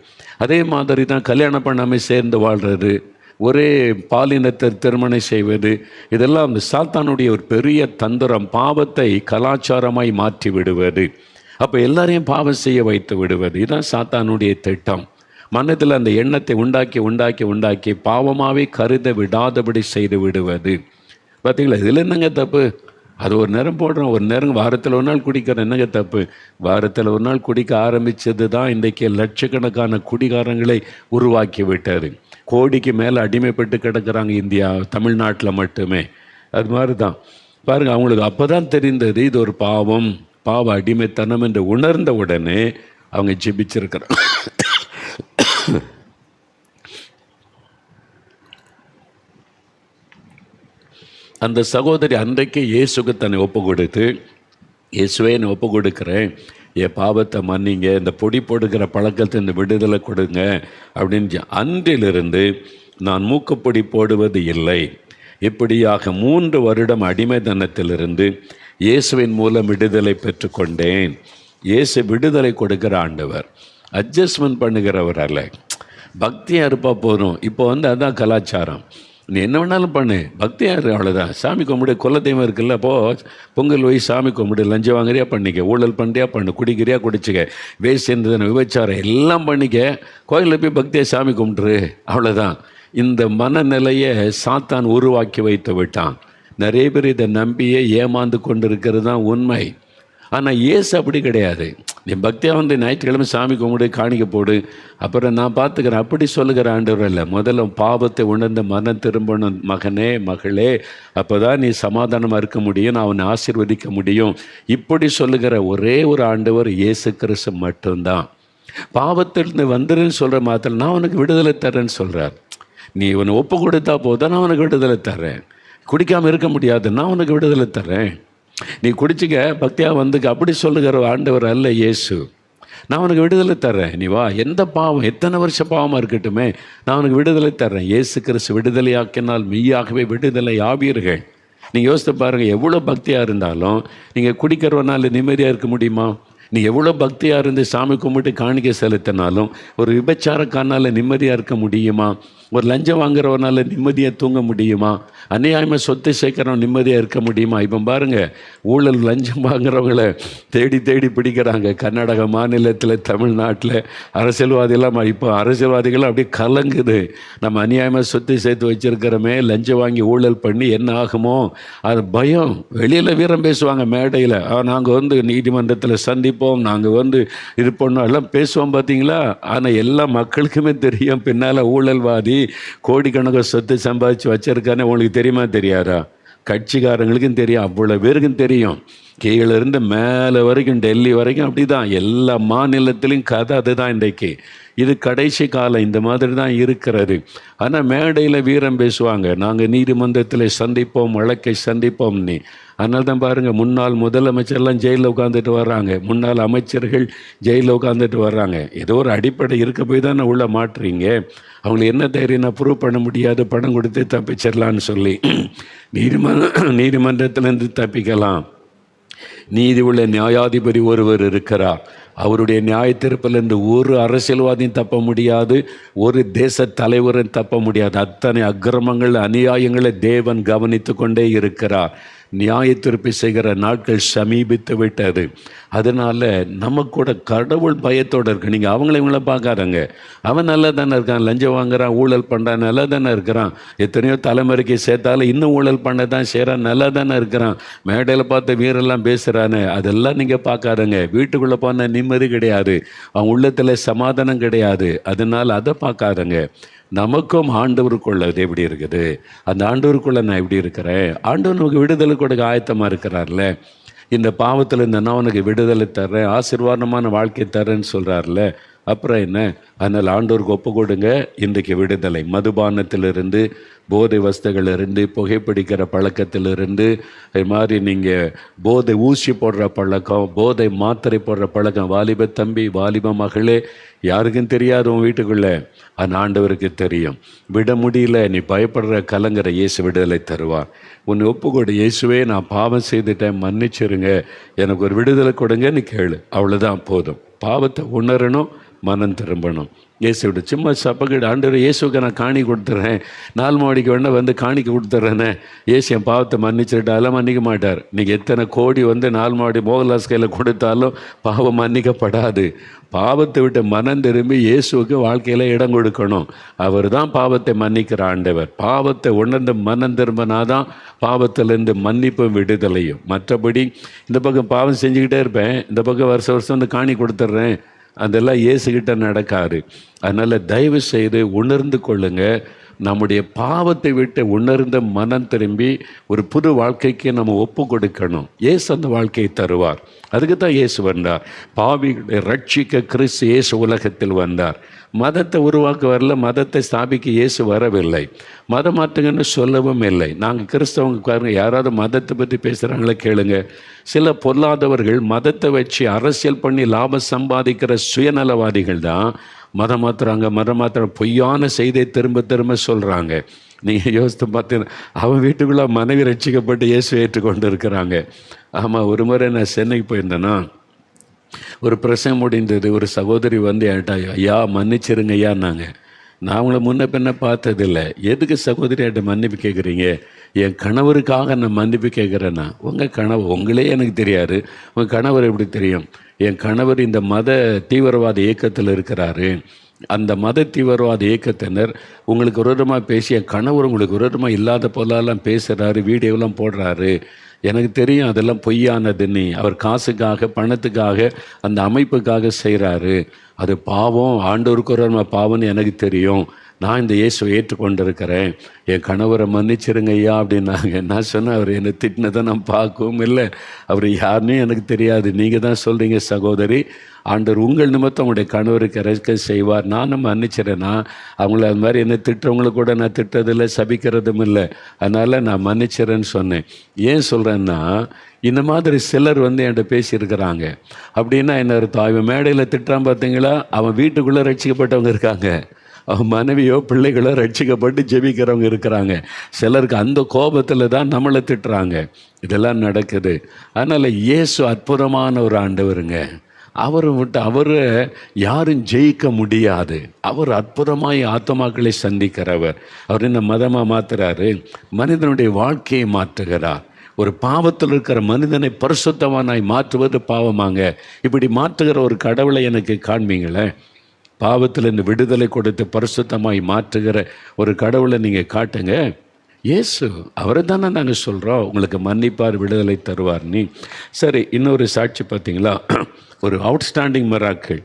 அதே மாதிரி தான் கல்யாணம் பண்ணாமல் சேர்ந்து வாழ்கிறது, ஒரே பாலினத்தை திருமணம் செய்வது, இதெல்லாம் அந்த சாத்தானுடைய ஒரு பெரிய தந்திரம். பாவத்தை கலாச்சாரமாய் மாற்றி விடுவது, அப்போ எல்லாரையும் பாவம் செய்ய வைத்து விடுவது, இதுதான் சாத்தானுடைய திட்டம். மனதில் அந்த எண்ணத்தை உண்டாக்கி பாவமாகவே கருத விடாதபடி செய்து விடுவது. பார்த்தீங்களா? இதில் என்னங்க தப்பு? அது ஒரு நேரம் போடுறோம், ஒரு நேரம் வாரத்தில் ஒரு நாள் குடிக்கிறோம், என்னங்க தப்பு? வாரத்தில் ஒரு நாள் குடிக்க ஆரம்பித்தது தான் இன்றைக்கி லட்சக்கணக்கான குடிகாரங்களை உருவாக்கி விட்டார். கோடிக்கு மேலே அடிமைப்பட்டு கிடக்கிறாங்க இந்தியா, தமிழ்நாட்டில் மட்டுமே. அது மாதிரி தான் பாருங்கள், அவங்களுக்கு அப்போ தான் தெரிந்தது இது ஒரு பாவம், பாவ அடிமைத்தனம் என்று உணர்ந்த உடனே அவங்க ஜெபிச்சிருக்கிறாங்க. அந்த சகோதரி அன்றைக்கு இயேசுக்கு தன்னை ஒப்பு கொடுத்து, இயேசுவே நான் ஒப்பு கொடுக்குறேன், என் பாவத்தை மன்னிங்க, இந்த பொடி போடுகிற பழக்கத்தை இந்த விடுதலை கொடுங்க அப்படின்னு. அன்றிலிருந்து நான் மூக்குப்பொடி போடுவது இல்லை. இப்படியாக 3 வருடம் அடிமைத்தனத்திலிருந்து இயேசுவின் மூலம் விடுதலை பெற்றுக்கொண்டேன். இயேசு விடுதலை கொடுக்கிற ஆண்டவர், அட்ஜஸ்ட்மெண்ட் பண்ணுகிறவர் அல்ல. பக்தியாக இருப்பா போதும். இப்போ அதான் கலாச்சாரம். நீ என்ன வேணாலும் பண்ணு, பக்தியாக அவ்வளோதான். சாமி கும்பிடு, குலதெய்வம் இருக்குல்ல, அப்போது பொங்கல் போய் சாமி கும்பிடு, லஞ்சம் வாங்குறியா பண்ணிக்க, ஊழல் பண்ணுறியா பண்ணு, குடிக்கிறியா குடிச்சிக்க, வேஸ்ட் விபச்சாரம் எல்லாம் பண்ணிக்க, கோயிலில் போய் பக்தியாக சாமி கும்பிட்ரு, அவ்வளோதான். இந்த மனநிலையை சாத்தான் உருவாக்கி வைத்து விட்டான். நிறைய பேர் இதை நம்பியே ஏமாந்து கொண்டு இருக்கிறது தான் உண்மை. ஆனால் இயேசு அப்படி கிடையாது. நீ பக்தியாக ஞாயிற்றுக்கிழமை சாமி கும்பிடு, காணிக்க போடு, அப்புறம் நான் பார்த்துக்கிறேன், அப்படி சொல்லுகிற ஆண்டவர் இல்லை. முதல்ல பாவத்தை உணர்ந்து மனம் திரும்பணும் மகனே மகளே, அப்போ தான் நீ சமாதானமாக இருக்க முடியும், நான் அவனை ஆசீர்வதிக்க முடியும். இப்படி சொல்லுகிற ஒரே ஒரு ஆண்டவர் இயேசு கிறிஸ்து மட்டும்தான். பாவத்திலிருந்து வந்துருன்னு சொல்கிற மாத்திரம் நான் உனக்கு விடுதலை தரேன்னு சொல்கிறார். நீ உன்னை ஒப்பு கொடுத்தா போதும், நான் உனக்கு விடுதலை தரேன். குடிக்காமல் இருக்க முடியாது, நான் உனக்கு விடுதலை தரேன். நீ குடிச்சிக்க, பக்தியாக வந்துக்க, அப்படி சொல்லுகிற ஆண்டவர் அல்ல இயேசு. நான் உனக்கு விடுதலை தர்றேன், நீ வா, எந்த பாவம் எத்தனை வருஷம் பாவமாக இருக்கட்டுமே, நான் உனக்கு விடுதலை தர்றேன். இயேசு கிறிஸ்து விடுதலையாக்கினால் மெய்யாகவே விடுதலை ஆவீர்கள். நீங்கள் யோசித்து பாருங்கள், எவ்வளோ பக்தியாக இருந்தாலும் நீங்கள் குடிக்கிறவனால நிம்மதியாக இருக்க முடியுமா? நீ எவ்வளோ பக்தியாக இருந்து சாமி கும்பிட்டு காணிக்கை செலுத்தினாலும் ஒரு விபச்சாரக்காரனால் நிம்மதியாக இருக்க முடியுமா? ஒரு லஞ்சம் வாங்குறவனால நிம்மதியாக தூங்க முடியுமா? அநியாயமாக சொத்து சேர்க்குறவன் நிம்மதியாக இருக்க முடியுமா? இப்போ பாருங்கள், ஊழல் லஞ்சம் வாங்குறவங்களை தேடி தேடி பிடிக்கிறாங்க. கர்நாடக மாநிலத்தில், தமிழ்நாட்டில் அரசியல்வாதிகளாம், இப்போ அரசியல்வாதிகளாம் அப்படியே கலங்குது. நம்ம அநியாயமாக சொத்து சேர்த்து வச்சுருக்கிறோமே, லஞ்சம் வாங்கி ஊழல் பண்ணி என்ன ஆகுமோ அது பயம். வெளியில் வீரம் பேசுவாங்க மேடையில், நாங்கள் நீதிமன்றத்தில் சந்திப்போம், நாங்கள் இது பண்ணோம் எல்லாம் பேசுவோம் பார்த்தீங்களா. ஆனால் எல்லா மக்களுக்குமே தெரியும் பின்னால் ஊழல்வாதி கோடிக்கணக்கான சொத்து சம்பாதிச்சு வச்சிருக்கானே. உங்களுக்கு தெரியுமா தெரியாதா? கட்சிக்காரங்களுக்கும் தெரியும், அவ்வளோ பேருக்கும் தெரியும். கீழே இருந்து மேலே வரைக்கும், டெல்லி வரைக்கும் அப்படி தான். எல்லா மாநிலத்திலையும் கதை அதுதான். இன்றைக்கு இது கடைசி காலம், இந்த மாதிரி தான் இருக்கிறது. ஆனால் மேடையில் வீரம் பேசுவாங்க, நாங்கள் நீதிமன்றத்தில் சந்திப்போம், வழக்கை சந்திப்போம். அதனால தான் பாருங்கள், முன்னாள் முதலமைச்சர்லாம் ஜெயிலில் உட்காந்துட்டு வர்றாங்க, முன்னாள் அமைச்சர்கள் ஜெயிலில் உட்காந்துட்டு வர்றாங்க. ஏதோ ஒரு அடிப்படை இருக்க போய் தானே உள்ள மாட்டுறீங்க. அவங்களுக்கு என்ன தைரியம், நான் ப்ரூவ் பண்ண முடியாது, பணம் கொடுத்து தப்பிச்சிடலான்னு சொல்லி நீதிமன்றத்திலேருந்து தப்பிக்கலாம். நீதி உள்ள நியாயாதிபதி ஒருவர் இருக்கிறார். அவருடைய நியாய தீர்ப்பிலிருந்து ஒரு அரசியல்வாதியும் தப்ப முடியாது, ஒரு தேச தலைவரும் தப்ப முடியாது. அத்தனை அக்கிரமங்கள் அநியாயங்களை தேவன் கவனித்து கொண்டே இருக்கிறார். நியாய தீர்ப்பு செய்கிற நாட்கள் சமீபித்து விட்டது. அதனால் நம்ம கூட கடவுள் பயத்தோடு இருக்கு. நீங்கள் இவங்கள பார்க்காதங்க. அவன் நல்லா தானே இருக்கான், லஞ்சம் வாங்குறான், ஊழல் பண்ணுறான், நல்லா தானே இருக்கிறான். எத்தனையோ தலைமுறைக்கு சேர்த்தாலும் இன்னும் ஊழல் பண்ண தான் செய்கிறான், நல்லா தானே இருக்கிறான். மேடையில் பார்த்து வீரெல்லாம் பேசுகிறானே, அதெல்லாம் நீங்கள் பார்க்காதங்க. வீட்டுக்குள்ளே போனால் நிம்மதி கிடையாது, அவன் உள்ளத்தில் சமாதானம் கிடையாது. அதனால் அதை பார்க்காதங்க. நமக்கும் ஆண்டவருக்குள்ள அது எப்படி இருக்குது, அந்த ஆண்டவருக்குள்ள நான் எப்படி இருக்கிறேன், ஆண்டவர் நமக்கு விடுதலை கொடுக்க ஆயத்தமாக இருக்கிறார்ல. இந்த பாவத்தில் இந்த நான் உனக்கு விடுதலை தர்றேன், ஆசீர்வாதமான வாழ்க்கை தர்றேன்னு சொல்கிறார்ல. அப்புறம் என்ன? அதனால் ஆண்டவருக்கு ஒப்பு கொடுங்க. இன்றைக்கு விடுதலை, மதுபானத்திலிருந்து, போதை வஸ்துகளிலிருந்து, புகைப்பிடிக்கிற பழக்கத்திலிருந்து, இது மாதிரி நீங்கள் போதை ஊசி போடுற பழக்கம், போதை மாத்திரை போடுற பழக்கம், வாலிப தம்பி, வாலிப மகளே, யாருக்கும் தெரியாது உன் வீட்டுக்குள்ளே, அந்த ஆண்டவருக்கு தெரியும். விட முடியல, நீ பயப்படுற கலங்குற, இயேசு விடுதலை தருவார். உன்னை ஒப்புக்கொடு, இயேசுவே நான் பாவம் செய்துட்டேன், மன்னிச்சிருங்க, எனக்கு ஒரு விடுதலை கொடுங்கன்னு கேளு. அவ்வளோதான் போதும். பாவத்தை உணரணும், மனம் திரும்பணும். இயேசுவிட சும்மா சப்பக்கிட்டு ஆண்டவர் இயேசுக்கு நான் காணி கொடுத்துட்றேன், 4 மாடிக்கு வேணா வந்து காணிக்க கொடுத்துட்றேனே, இயேசு என் பாவத்தை மன்னிச்சுட்டு அதெல்லாம் மன்னிக்க மாட்டார். நீங்கள் எத்தனை கோடி வந்து 4 மாடி மோகன்லாஸ் கையில் கொடுத்தாலும் பாவம் மன்னிக்கப்படாது. பாவத்தை விட்டு மனம் திரும்பி இயேசுவுக்கு வாழ்க்கையில் இடம் கொடுக்கணும். அவர் தான் பாவத்தை மன்னிக்கிற ஆண்டவர். பாவத்தை உணர்ந்து மனம் திரும்பினாதான் பாவத்திலேருந்து மன்னிப்பும் விடுதலையும். மற்றபடி இந்த பக்கம் பாவம் செஞ்சுக்கிட்டே இருப்பேன், இந்த பக்கம் வருஷம் வந்து காணி கொடுத்துட்றேன், அதெல்லாம் இயேசுகிட்ட நடக்காது. அதனால் தயவு செய்து உணர்ந்து கொள்ளுங்க. நம்முடைய பாவத்தை விட்டு உணர்ந்த மனம் திரும்பி ஒரு புது வாழ்க்கைக்கு நம்ம ஒப்பு கொடுக்கணும். இயேசு அந்த வாழ்க்கையை தருவார். அதுக்கு தான் இயேசு வந்தார். பாவிகளை ரட்சிக்க கிறிஸ்து இயேசு உலகத்தில் வந்தார். மதத்தை உருவாக்க வரல, மதத்தை ஸ்தாபிக்க இயேசு வரவில்லை. மதம் மாற்றுங்கன்னு சொல்லவும் இல்லை. நாங்கள் கிறிஸ்தவங்க பாருங்க, யாராவது மதத்தை பற்றி பேசுகிறாங்களே கேளுங்க. சில பொல்லாதவர்கள் மதத்தை வச்சு அரசியல் பண்ணி லாபம் சம்பாதிக்கிற சுயநலவாதிகள் தான் மதம் மாத்திரம் பொய்யான செய்தியை திரும்ப திரும்ப சொல்கிறாங்க. நீங்கள் யோசித்து பார்த்தீங்கன்னா அவன் வீட்டுக்குள்ளே மனைவி ரட்சிக்கப்பட்டு இயேசு ஏற்றுக்கொண்டு இருக்கிறாங்க. ஆமாம், ஒரு முறை நான் சென்னைக்கு போயிருந்தேன்னா, ஒரு பிரசங்கம் முடிந்தது. ஒரு சகோதரி வந்து என்கிட்ட, ஐயா மன்னிச்சிருங்க ஐயான்னாங்க. நான் அவங்கள முன்ன பின்ன பார்த்ததில்லை. எதுக்கு சகோதரி என்கிட்ட மன்னிப்பு கேட்குறீங்க? என் கணவருக்காக நான் மன்னிப்பு கேட்குறேன்னா. உங்கள் கணவர் உங்களே எனக்கு தெரியாது, உங்கள் கணவர் எப்படி தெரியும்? என் கணவர் இந்த மத தீவிரவாத இயக்கத்தில் இருக்கிறாரு. அந்த மத தீவிரவாத இயக்கத்தினர் உங்களுக்கு விரோதமாக பேசி, என் கணவர் உங்களுக்கு விரோதமாக இல்லாத போலெல்லாம் பேசுகிறாரு, வீடியோலாம் போடுறாரு. எனக்கு தெரியும் அதெல்லாம் பொய்யானதுன்னு. அவர் காசுக்காக பணத்துக்காக அந்த அமைப்புக்காக செய்கிறாரு. அது பாவம், ஆண்டவருக்கு விரோதமாக பாவம்னு எனக்கு தெரியும். நான் இந்த இயேசுவை ஏற்றுக்கொண்டிருக்கிறேன், என் கணவரை மன்னிச்சிருங்க ஐயா அப்படின்னாங்க. நான் சொன்னேன், அவர் என்னை திட்டினதை நான் பார்க்கவும் இல்லை, அவர் யாருன்னு எனக்கு தெரியாது. நீங்கள் தான் சொல்கிறீங்க சகோதரி, ஆண்டவர் உங்கள் நிமித்தம் உங்களுடைய கணவருக்கு இறக்க செய்வார், நானும் மன்னிச்சிடறேன்னா. அவங்கள அது மாதிரி என்ன திட்டுறவங்கள கூட நான் திட்டதில்லை, சபிக்கிறதும் இல்லை. அதனால் நான் மன்னிச்சிடறேன்னு சொன்னேன். ஏன் சொல்கிறேன்னா, இந்த மாதிரி சிலர் வந்து என்கிட்ட பேசியிருக்கிறாங்க. அப்படின்னா என்ன அர்த்தம்? அவன் மேடையில் திட்டுறான் பார்த்தீங்களா, அவன் வீட்டுக்குள்ளே ரட்சிக்கப்பட்டவங்க இருக்காங்க, அவன் மனைவியோ பிள்ளைகளோ ரட்சிக்கப்பட்டு ஜெபிக்கிறவங்க இருக்கிறாங்க. சிலருக்கு அந்த கோபத்தில் தான் நம்மளை திட்டுறாங்க. இதெல்லாம் நடக்குது. அதனால் இயேசு அற்புதமான ஒரு ஆண்டவருங்க. அவரை விட்டு அவரை யாரும் ஜெயிக்க முடியாது. அவர் அற்புதமாய் ஆத்மாக்களை சந்திக்கிறவர். அவர் என்ன மதமாக மாற்றுறாரு? மனிதனுடைய வாழ்க்கையை மாற்றுகிறார். ஒரு பாவத்தில் இருக்கிற மனிதனை பரிசுத்தவானாய் மாற்றுவது பாவமாங்க. இப்படி மாற்றுகிற ஒரு கடவுளை எனக்கு காண்பீங்களேன். பாவத்தில் இந்த விடுதலை கொடுத்து பரிசுத்தமாய் மாற்றுகிற ஒரு கடவுளை நீங்கள் காட்டுங்க. இயேசு அவரை தானே நாங்கள் சொல்கிறோம், உங்களுக்கு மன்னிப்பார், விடுதலை தருவார். நீ சரி, இன்னொரு சாட்சி பார்த்தீங்களா? ஒரு அவுட்ஸ்டாண்டிங் மிராக்கிள்.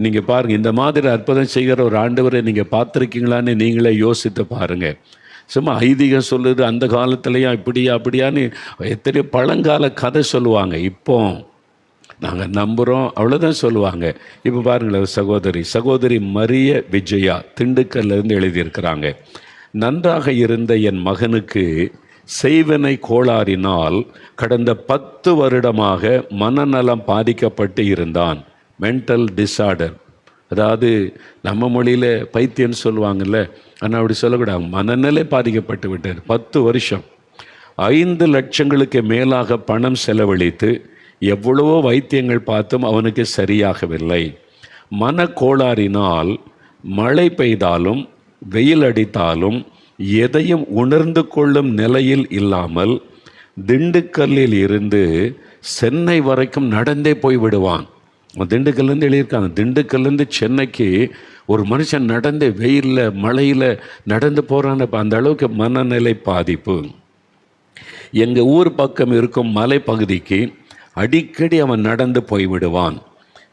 நீங்கள் பாருங்கள், இந்த மாதிரி அற்புதம் செய்கிற ஒரு ஆண்டவரை நீங்கள் பார்த்துருக்கீங்களான்னு நீங்களே யோசித்து பாருங்கள். சும்மா ஐதீகம் சொல்லுது, அந்த காலத்துலேயும் இப்படியா அப்படியான்னு எத்தனையோ பழங்கால கதை சொல்லுவாங்க. இப்போ நாங்கள் நம்புகிறோம், அவ்வளோதான் சொல்லுவாங்க. இப்போ பாருங்களேன், சகோதரி மரிய விஜயா திண்டுக்கல்லேருந்து எழுதியிருக்கிறாங்க. நன்றாக இருந்த என் மகனுக்கு செய்வனை கோளாறினால் கடந்த 10 வருடமாக மனநலம் பாதிக்கப்பட்டு இருந்தான். மென்டல் டிஸார்டர், அதாவது நம்ம மொழியில் பைத்தியம்னு சொல்லுவாங்கள்ல, ஆனால் அப்படி சொல்லக்கூடாது, மனநிலை பாதிக்கப்பட்டு விட்டார். 10 வருஷம் 5 லட்சங்களுக்கு மேலாக பணம் செலவழித்து எவ்வளவோ வைத்தியங்கள் பார்த்தும் அவனுக்கு சரியாகவில்லை. மனக்கோளாறினால் மழை பெய்தாலும் வெயில் அடித்தாலும் எதையும் உணர்ந்து கொள்ளும் நிலையில் இல்லாமல் திண்டுக்கல்லில் இருந்து சென்னை வரைக்கும் நடந்தே போய்விடுவான். திண்டுக்கல்லேருந்து எழுதியிருக்காங்க, திண்டுக்கல்லேருந்து சென்னைக்கு ஒரு மனுஷன் நடந்து வெயிலில் மழையில் நடந்து போகிறான். அந்த அளவுக்கு மனநிலை பாதிப்பு. எங்கள் ஊர் பக்கம் இருக்கும் மலைப்பகுதிக்கு அடிக்கடி அவன் நடந்து போய்விடுவான்.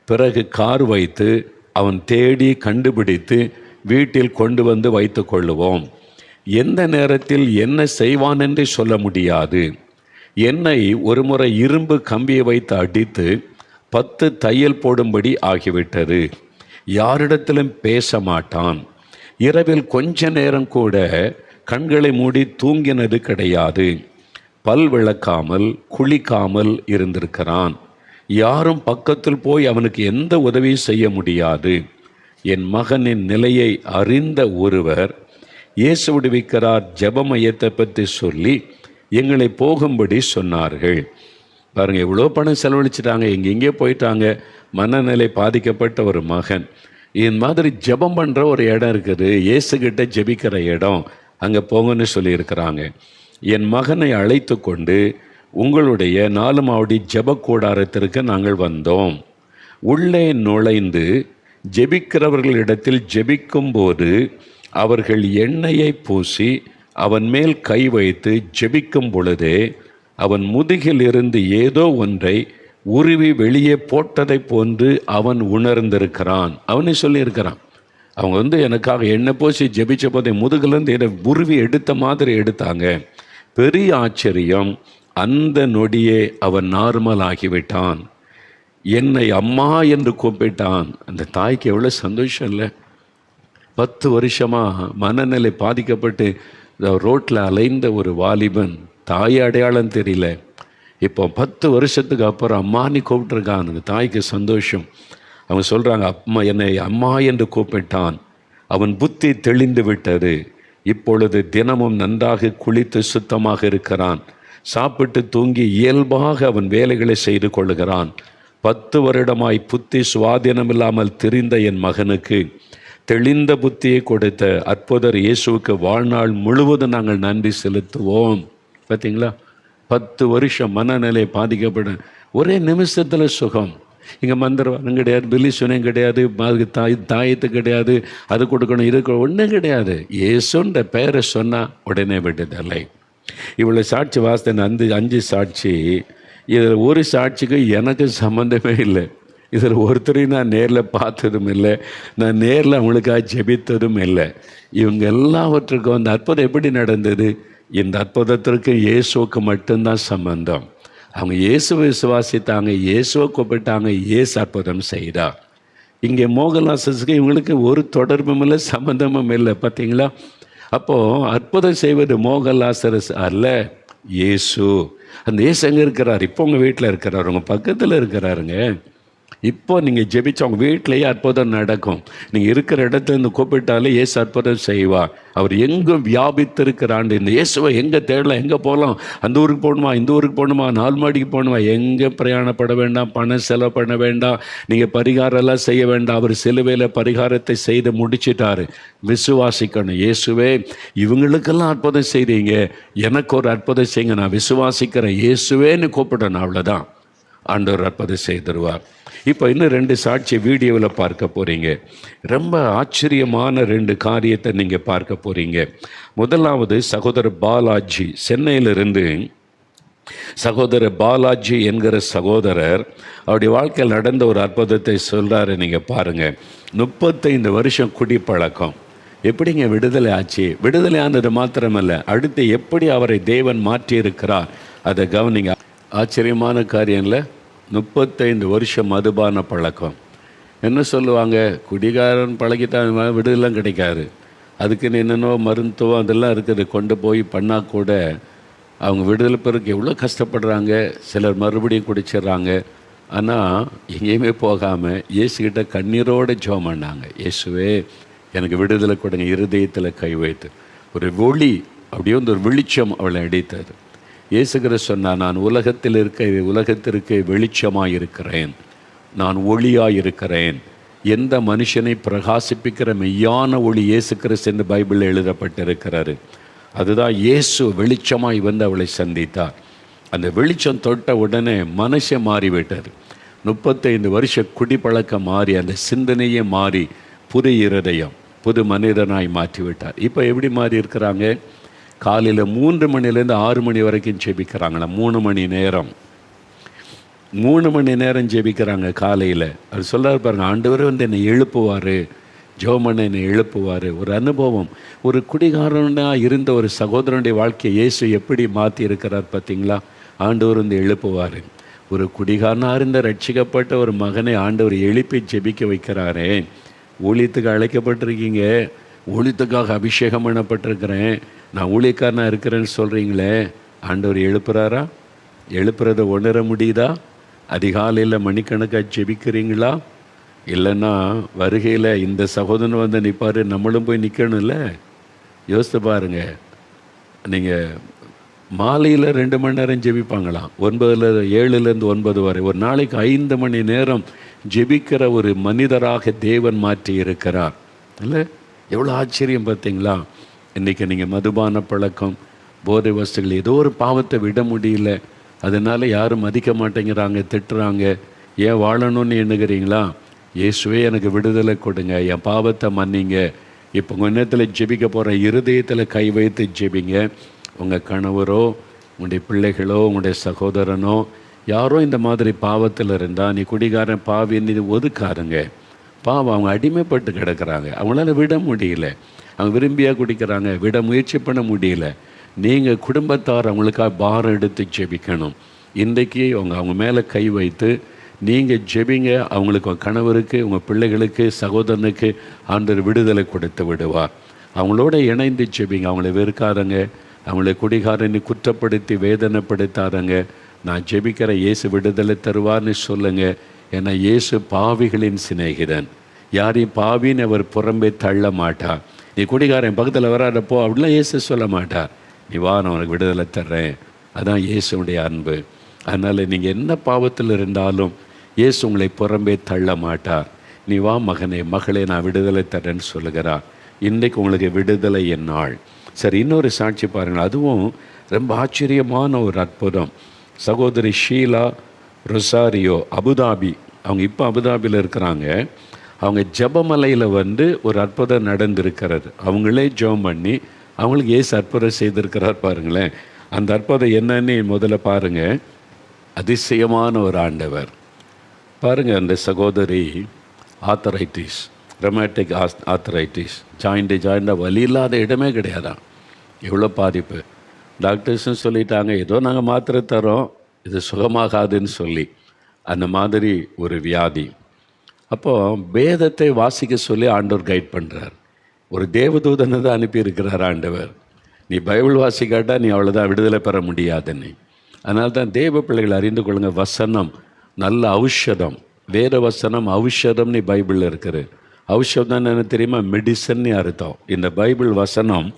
பிறகு கார் வைத்து அவன் தேடி கண்டுபிடித்து வீட்டில் கொண்டு வந்து வைத்து கொள்ளுவோம். எந்த நேரத்தில் என்ன செய்வான் என்று சொல்ல முடியாது. என்னை ஒரு முறை இரும்பு கம்பியை வைத்து அடித்து 10 தையல் போடும்படி ஆகிவிட்டது. யாரிடத்திலும் பேச மாட்டான். இரவில் கொஞ்ச நேரம் கூட கண்களை மூடி தூங்கினது கிடையாது. பல் விளக்காமல் குளிக்காமல் இருந்திருக்கிறான். யாரும் பக்கத்தில் போய் அவனுக்கு எந்த உதவியும் செய்ய முடியாது. என் மகனின் நிலையை அறிந்த ஒருவர் இயேசு விடுவிக்கிறார் ஜெப மையத்தை பற்றி சொல்லி எங்களை போகும்படி சொன்னார்கள். பாருங்கள், எவ்வளோ பணம் செலவழிச்சிட்டாங்க, எங்கெங்கே போயிட்டாங்க. மனநிலை பாதிக்கப்பட்ட ஒரு மகன். இந்த மாதிரி ஜெபம் பண்ணுற ஒரு இடம் இருக்குது, இயேசுகிட்ட ஜெபிக்கிற இடம், அங்கே போங்கன்னு சொல்லியிருக்கிறாங்க. என் மகனை அழைத்து கொண்டு உங்களுடைய 4 மாவடி ஜெப கூடாரத்திற்கு நாங்கள் வந்தோம். உள்ளே நுழைந்து ஜெபிக்கிறவர்களிடத்தில் ஜெபிக்கும்போது அவர்கள் எண்ணெயை பூசி அவன் மேல் கை வைத்து ஜெபிக்கும் பொழுதே அவன் முதுகில் இருந்து ஏதோ ஒன்றை உருவி வெளியே போட்டதை போன்று அவன் உணர்ந்திருக்கிறான். அவனே சொல்லியிருக்கிறான், அவங்க எனக்காக எண்ணெய் பூசி ஜெபிச்ச போதே முதுகிலேருந்து என்னை உருவி எடுத்த மாதிரி எடுத்தாங்க. பெரிய ஆச்சரியம், அந்த நொடியே அவன் நார்மல் ஆகிவிட்டான். என்னை அம்மா என்று கூப்பிட்டான். அந்த தாய்க்கு எவ்வளோ சந்தோஷம் இல்லை? 10 வருஷமாக மனநிலை பாதிக்கப்பட்டு ரோட்டில் அலைந்த ஒரு வாலிபன், தாய் அடையாளம் தெரியல, இப்போ 10 வருஷத்துக்கு அப்புறம் அம்மானி கூப்பிட்டுருக்கான். அந்த தாய்க்கு சந்தோஷம். அவங்க சொல்கிறாங்க, அம்மா என்னை அம்மா என்று கூப்பிட்டான். அவன் புத்தி தெளிந்து விட்டது. இப்பொழுது தினமும் நன்றாக குளித்து சுத்தமாக இருக்கிறான். சாப்பிட்டு தூங்கி இயல்பாக அவன் வேலைகளை செய்து கொள்கிறான். 10 வருடமாய் புத்தி சுவாதீனம் இல்லாமல் திரிந்த என் மகனுக்கு தெளிந்த புத்தியை கொடுத்த அற்புதர் இயேசுவுக்கு வாழ்நாள் முழுவதும் நாங்கள் நன்றி செலுத்துவோம். பார்த்தீங்களா? 10 வருஷம் மனநிலை பாதிக்கப்பட ஒரே நிமிஷத்தில் சுகம். இங்கே மந்திரவாதம் கிடையாது, பிலிசுனம் கிடையாது, தாயத்து கிடையாது, அது கொடுக்கணும் இது ஒன்றும் கிடையாது. இயேசுன்ற பெயரை சொன்னால் உடனே விடுதலை. இவ்வளோ சாட்சி வாசித்த அந்த 5 சாட்சி, இதில் ஒரு சாட்சிக்கு எனக்கு சம்மந்தமே இல்லை. இதில் ஒருத்தரையும் நான் நேரில் பார்த்ததும் இல்லை, நான் நேரில் அவங்களுக்காக ஜெபித்ததும் இல்லை. இவங்க எல்லாவற்றுக்கும் அந்த அற்புதம் எப்படி நடந்தது? இந்த அற்புதத்திற்கு இயேசுவுக்கு மட்டும்தான் சம்பந்தம். அவங்க இயேசுவை விசுவாசித்தாங்க, இயேசுவை கூப்பிட்டாங்க, இயேசு அற்புதம் செய்தார். இங்கே மோகன்லாஸுக்கு இவங்களுக்கு ஒரு தொடர்பும் இல்லை, சம்பந்தமும் இல்லை. பார்த்தீங்களா? அப்போது அற்புதம் செய்வது மோகன்லாசரஸ் அல்ல, இயேசு. அந்த இயேசு எங்கே இருக்கிறார்? இப்போ உங்கள் வீட்டில் இருக்கிறார், உங்கள் பக்கத்தில் இருக்கிறாருங்க. இப்போ நீங்கள் ஜெபிச்சு அவங்க வீட்டிலேயே அற்புதம் நடக்கும். நீங்கள் இருக்கிற இடத்துலேருந்து கூப்பிட்டாலே இயேசு அற்புதம் செய்வார். அவர் எங்கும் வியாபித்திருக்கிறான். இந்த இயேசுவை எங்கே தேடலாம், எங்கே போகலாம்? அந்த ஊருக்கு போகணுமா, இந்த ஊருக்கு போகணுமா, 4 மாடிக்கு போகணுமா? எங்கே பிரயாணப்பட வேண்டாம், பணம் செலவு பண்ண வேண்டாம், நீங்கள் பரிகாரம் எல்லாம் செய்ய வேண்டாம். அவர் சிலுவையில் பரிகாரத்தை செய்து முடிச்சிட்டாரு. விசுவாசிக்கணும். இயேசுவே இவங்களுக்கெல்லாம் அற்புதம் செய்தீங்க, எனக்கு ஒரு அற்புதம் செய்யுங்க, நான் விசுவாசிக்கிறேன், இயேசுவேன்னு கூப்பிடணும். அவ்வளோதான், ஆண்டவர் அற்புதம் செய்திருவார். இப்போ இன்னும் 2 சாட்சி வீடியோவில் பார்க்க போகிறீங்க. ரொம்ப ஆச்சரியமான 2 காரியத்தை நீங்கள் பார்க்க போகிறீங்க. முதலாவது சகோதரர் பாலாஜி, சென்னையிலிருந்து சகோதரர் பாலாஜி என்கிற சகோதரர் அவருடைய வாழ்க்கையில் நடந்த ஒரு அற்புதத்தை சொல்கிறாரு. நீங்கள் பாருங்கள். 35 வருஷம் குடிப்பழக்கம் எப்படிங்க விடுதலை ஆச்சு? விடுதலை ஆனது மாத்திரமல்ல, அடுத்து எப்படி அவரை தேவன் மாற்றியிருக்கிறார் அதை கவனிங்க. ஆச்சரியமான காரியம் இல்லை? 35 வருஷம் மதுபான பழக்கம். என்ன சொல்லுவாங்க, குடிகாரன் பழகித்தான் விடுதலாம் கிடைக்காது, அதுக்குன்னு என்னென்னோ மருத்துவம் அதெல்லாம் இருக்குது, கொண்டு போய் பண்ணால் கூட அவங்க விடுதலை பிறகு எவ்வளோ கஷ்டப்படுறாங்க. சிலர் மறுபடியும் குடிச்சிட்றாங்க. ஆனால் எங்கேயுமே போகாமல் இயேசுகிட்ட கண்ணீரோடு ஜெபம் பண்ணாங்க. இயேசுவே எனக்கு விடுதலை கொடுங்க. இருதயத்தில் கை வைத்து ஒரு ஒளி, அப்படியே ஒரு வெளிச்சம் அவளை அடித்தது. இயேசுகிற சொன்னார், நான் உலகத்திற்கு வெளிச்சமாக இருக்கிறேன், நான் ஒளியாக இருக்கிறேன். எந்த மனுஷனை பிரகாசிப்பிக்கிற மெய்யான ஒளி இயேசு கிறிஸ்து என்று பைபிளில் எழுதப்பட்டிருக்கிறாரு. அதுதான் இயேசு வெளிச்சமாய் வந்து அவளை சந்தித்தார். அந்த வெளிச்சம் தொட்ட உடனே மனுஷன் மாறிவிட்டார். 35 வருஷ குடிப்பழக்கம் மாறி, அந்த சிந்தனையே மாறி, புது இருதயம், புது மனிதனாய் மாற்றிவிட்டார். இப்போ எப்படி மாறி இருக்கிறாங்க? காலையில் 3 மணிலேருந்து 6 மணி வரைக்கும் ஜெபிக்கிறாங்களா? 3 மணி நேரம் 3 மணி நேரம் ஜெபிக்கிறாங்க காலையில். அது சொல்கிறார் பாருங்க, ஆண்டவர் வந்து என்னை எழுப்புவார், ஜெபம் என்னை எழுப்புவார். ஒரு அனுபவம். ஒரு குடிகாரனாக இருந்த ஒரு சகோதரனுடைய வாழ்க்கையை இயேசு எப்படி மாற்றி இருக்கிறார் பார்த்தீங்களா? ஆண்டவர் வந்து எழுப்புவார். ஒரு குடிகாரனாக இருந்த ரட்சிக்கப்பட்ட ஒரு மகனை ஆண்டவர் எழுப்பி ஜெபிக்க வைக்கிறாரே. ஊழியத்துக்கு அழைக்கப்பட்டிருக்கீங்க, ஊழியத்துக்காக அபிஷேகம் பண்ணப்பட்டிருக்கிறேன், நான் ஊழியக்காரனாக இருக்கிறேன்னு சொல்கிறீங்களே, ஆண்டவர் எழுப்புறாரா? எழுப்புறதை உணர முடியுதா? அதிகாலையில் மணிக்கணக்காக ஜெபிக்கிறீங்களா? இல்லைன்னா வருகையில் இந்த சகோதரன் வந்து நிற்பார், நம்மளும் போய் நிற்கணும்ல. யோசித்து பாருங்கள். நீங்கள் மாலையில் 2 மணி நேரம் ஜெபிப்பாங்களாம், 7லேருந்து 9 வரை. ஒரு நாளைக்கு 5 மணி நேரம் ஜெபிக்கிற ஒரு மனிதராக தேவன் மாற்றி இருக்கிறார். இல்லை, எவ்வளோ ஆச்சரியம் பார்த்தீங்களா? இன்றைக்கி நீங்கள் மதுபான பழக்கம், போதை வஸ்துகள், ஏதோ ஒரு பாவத்தை விட முடியல, அதனால் யாரும் மதிக்க மாட்டேங்கிறாங்க, திட்டுறாங்க, ஏன் வாழணும்னு எண்ணுகிறீங்களா? இயேசுவே எனக்கு விடுதலை கொடுங்க, என் பாவத்தை மன்னிங்க. இப்போ உங்கள் நேரத்தில் ஜெபிக்க போகிற இருதயத்தில் கை வைத்து ஜெபிங்க. உங்கள் கணவரோ, உங்களுடைய பிள்ளைகளோ, உங்களுடைய சகோதரனோ யாரோ இந்த மாதிரி பாவத்தில் இருந்தால், நீ குடிகாரன் பாவின்னு இது ஒதுக்காருங்க. பாவம், அவங்க அடிமைப்பட்டு கிடக்கிறாங்க, அவங்களால விட முடியல. அவங்க விரும்பியாக குடிக்கிறாங்க, விட முயற்சி பண்ண முடியல. நீங்கள் குடும்பத்தார் அவங்களுக்காக பாரம் எடுத்து ஜெபிக்கணும். இன்றைக்கி அவங்க மேலே கை வைத்து நீங்கள் ஜெபிங்க. அவங்களுக்கு, கணவருக்கு, உங்கள் பிள்ளைகளுக்கு, சகோதரனுக்கு ஆண்டவர் விடுதலை கொடுத்து விடுவார். அவங்களோட இணைந்து ஜெபிங்க. அவங்கள வெறுக்காதங்க, அவங்கள குடிகாரன்னு குற்றப்படுத்தி வேதனைப்படுத்தாதங்க. நான் ஜெபிக்கிற இயேசு விடுதலை தருவார்னு சொல்லுங்கள். ஏன்னா இயேசு பாவிகளின் சிநேகிதன். யாரையும் பாவின்னு அவர் புறம்பே தள்ள மாட்டார். நீ குடிகாரன் பக்கத்தில் வராதப்போ அப்படிலாம் இயேசு சொல்ல மாட்டார். நீ வா, நான் உனக்கு விடுதலை தர்றேன். அதான் இயேசுடைய அன்பு. அதனால் நீங்கள் என்ன பாவத்தில் இருந்தாலும் இயேசு உங்களை புறம்பே தள்ள மாட்டார். நீ வா மகனே, மகளே, நான் விடுதலை தர்றேன்னு சொல்லுகிறார். இன்றைக்கு உங்களுக்கு விடுதலை என் நாள். சரி, இன்னொரு சாட்சி பாருங்கள். அதுவும் ரொம்ப ஆச்சரியமான ஒரு அற்புதம். சகோதரி ஷீலா ரொசாரியோ, அபுதாபி. அவங்க இப்போ அபுதாபியில் இருக்கிறாங்க. அவங்க ஜெபமலையில் ஒரு அற்புதம் நடந்திருக்கிறது. அவங்களே ஜெபம் பண்ணி அவங்களுக்கு ஏசு அற்புதம் செய்திருக்கிறார். பாருங்களேன், அந்த அற்புதம் என்னன்னு முதல்ல பாருங்கள். அதிசயமான ஒரு ஆண்டவர். பாருங்கள், அந்த சகோதரி ஆத்தரைட்டிஸ், ரொமேட்டிக் ஆத்தரைட்டிஸ், ஜாயிண்டாக வலி இல்லாத இடமே கிடையாதான். எவ்வளோ பாதிப்பு. டாக்டர்ஸும் சொல்லிட்டாங்க, ஏதோ நாங்கள் மாத்திரை தரோம், இது சுகமாகாதுன்னு சொல்லி. அந்த மாதிரி ஒரு வியாதி. அப்போது வேதத்தை வாசிக்க சொல்லி ஆண்டவர் கைட் பண்ணுறார். ஒரு தேவதூதனை தான் அனுப்பியிருக்கிறார் ஆண்டவர். நீ பைபிள் வாசிக்காட்டா நீ அவ்வளோதான், விடுதலை பெற முடியாதுன்னு. அதனால தான் தேவ பிள்ளைகள் அறிந்து கொள்ளுங்க, வசனம் நல்ல ஔஷதம். வேத வசனம் ஔஷதம்னு பைபிளில் இருக்குது. ஔஷதம் என்ன தெரியுமா? மெடிசன்னு அர்த்தம். இந்த பைபிள் வசனம்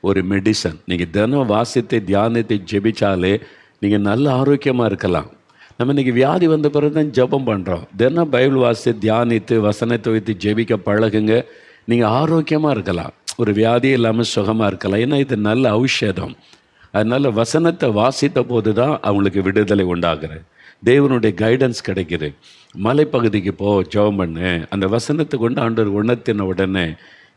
ஒரு மெடிசன். நீங்கள் தினம் வாசித்து தியானத்தை ஜெபிச்சாலே நீங்கள் நல்ல ஆரோக்கியமாக இருக்கலாம். நம்ம இன்றைக்கி வியாதி வந்த பிறகு தான் ஜெபம் பண்ணுறோம். தினம் பைபிள் வாசித்து தியானித்து வசனத்தை வைத்து ஜெபிக்க பழகுங்க. நீங்கள் ஆரோக்கியமாக இருக்கலாம், ஒரு வியாதி இல்லாமல் சுகமாக இருக்கலாம். ஏன்னா இது நல்ல ஔஷதம். அதனால் வசனத்தை வாசித்த போது தான் அவங்களுக்கு விடுதலை உண்டாகுது, தேவனுடைய கைடன்ஸ் கிடைக்கிது. மலைப்பகுதிக்கு போ, ஜெபம் பண்ணு. அந்த வசனத்தை கொண்டு ஆண்டவர் உணர்த்தின உடனே,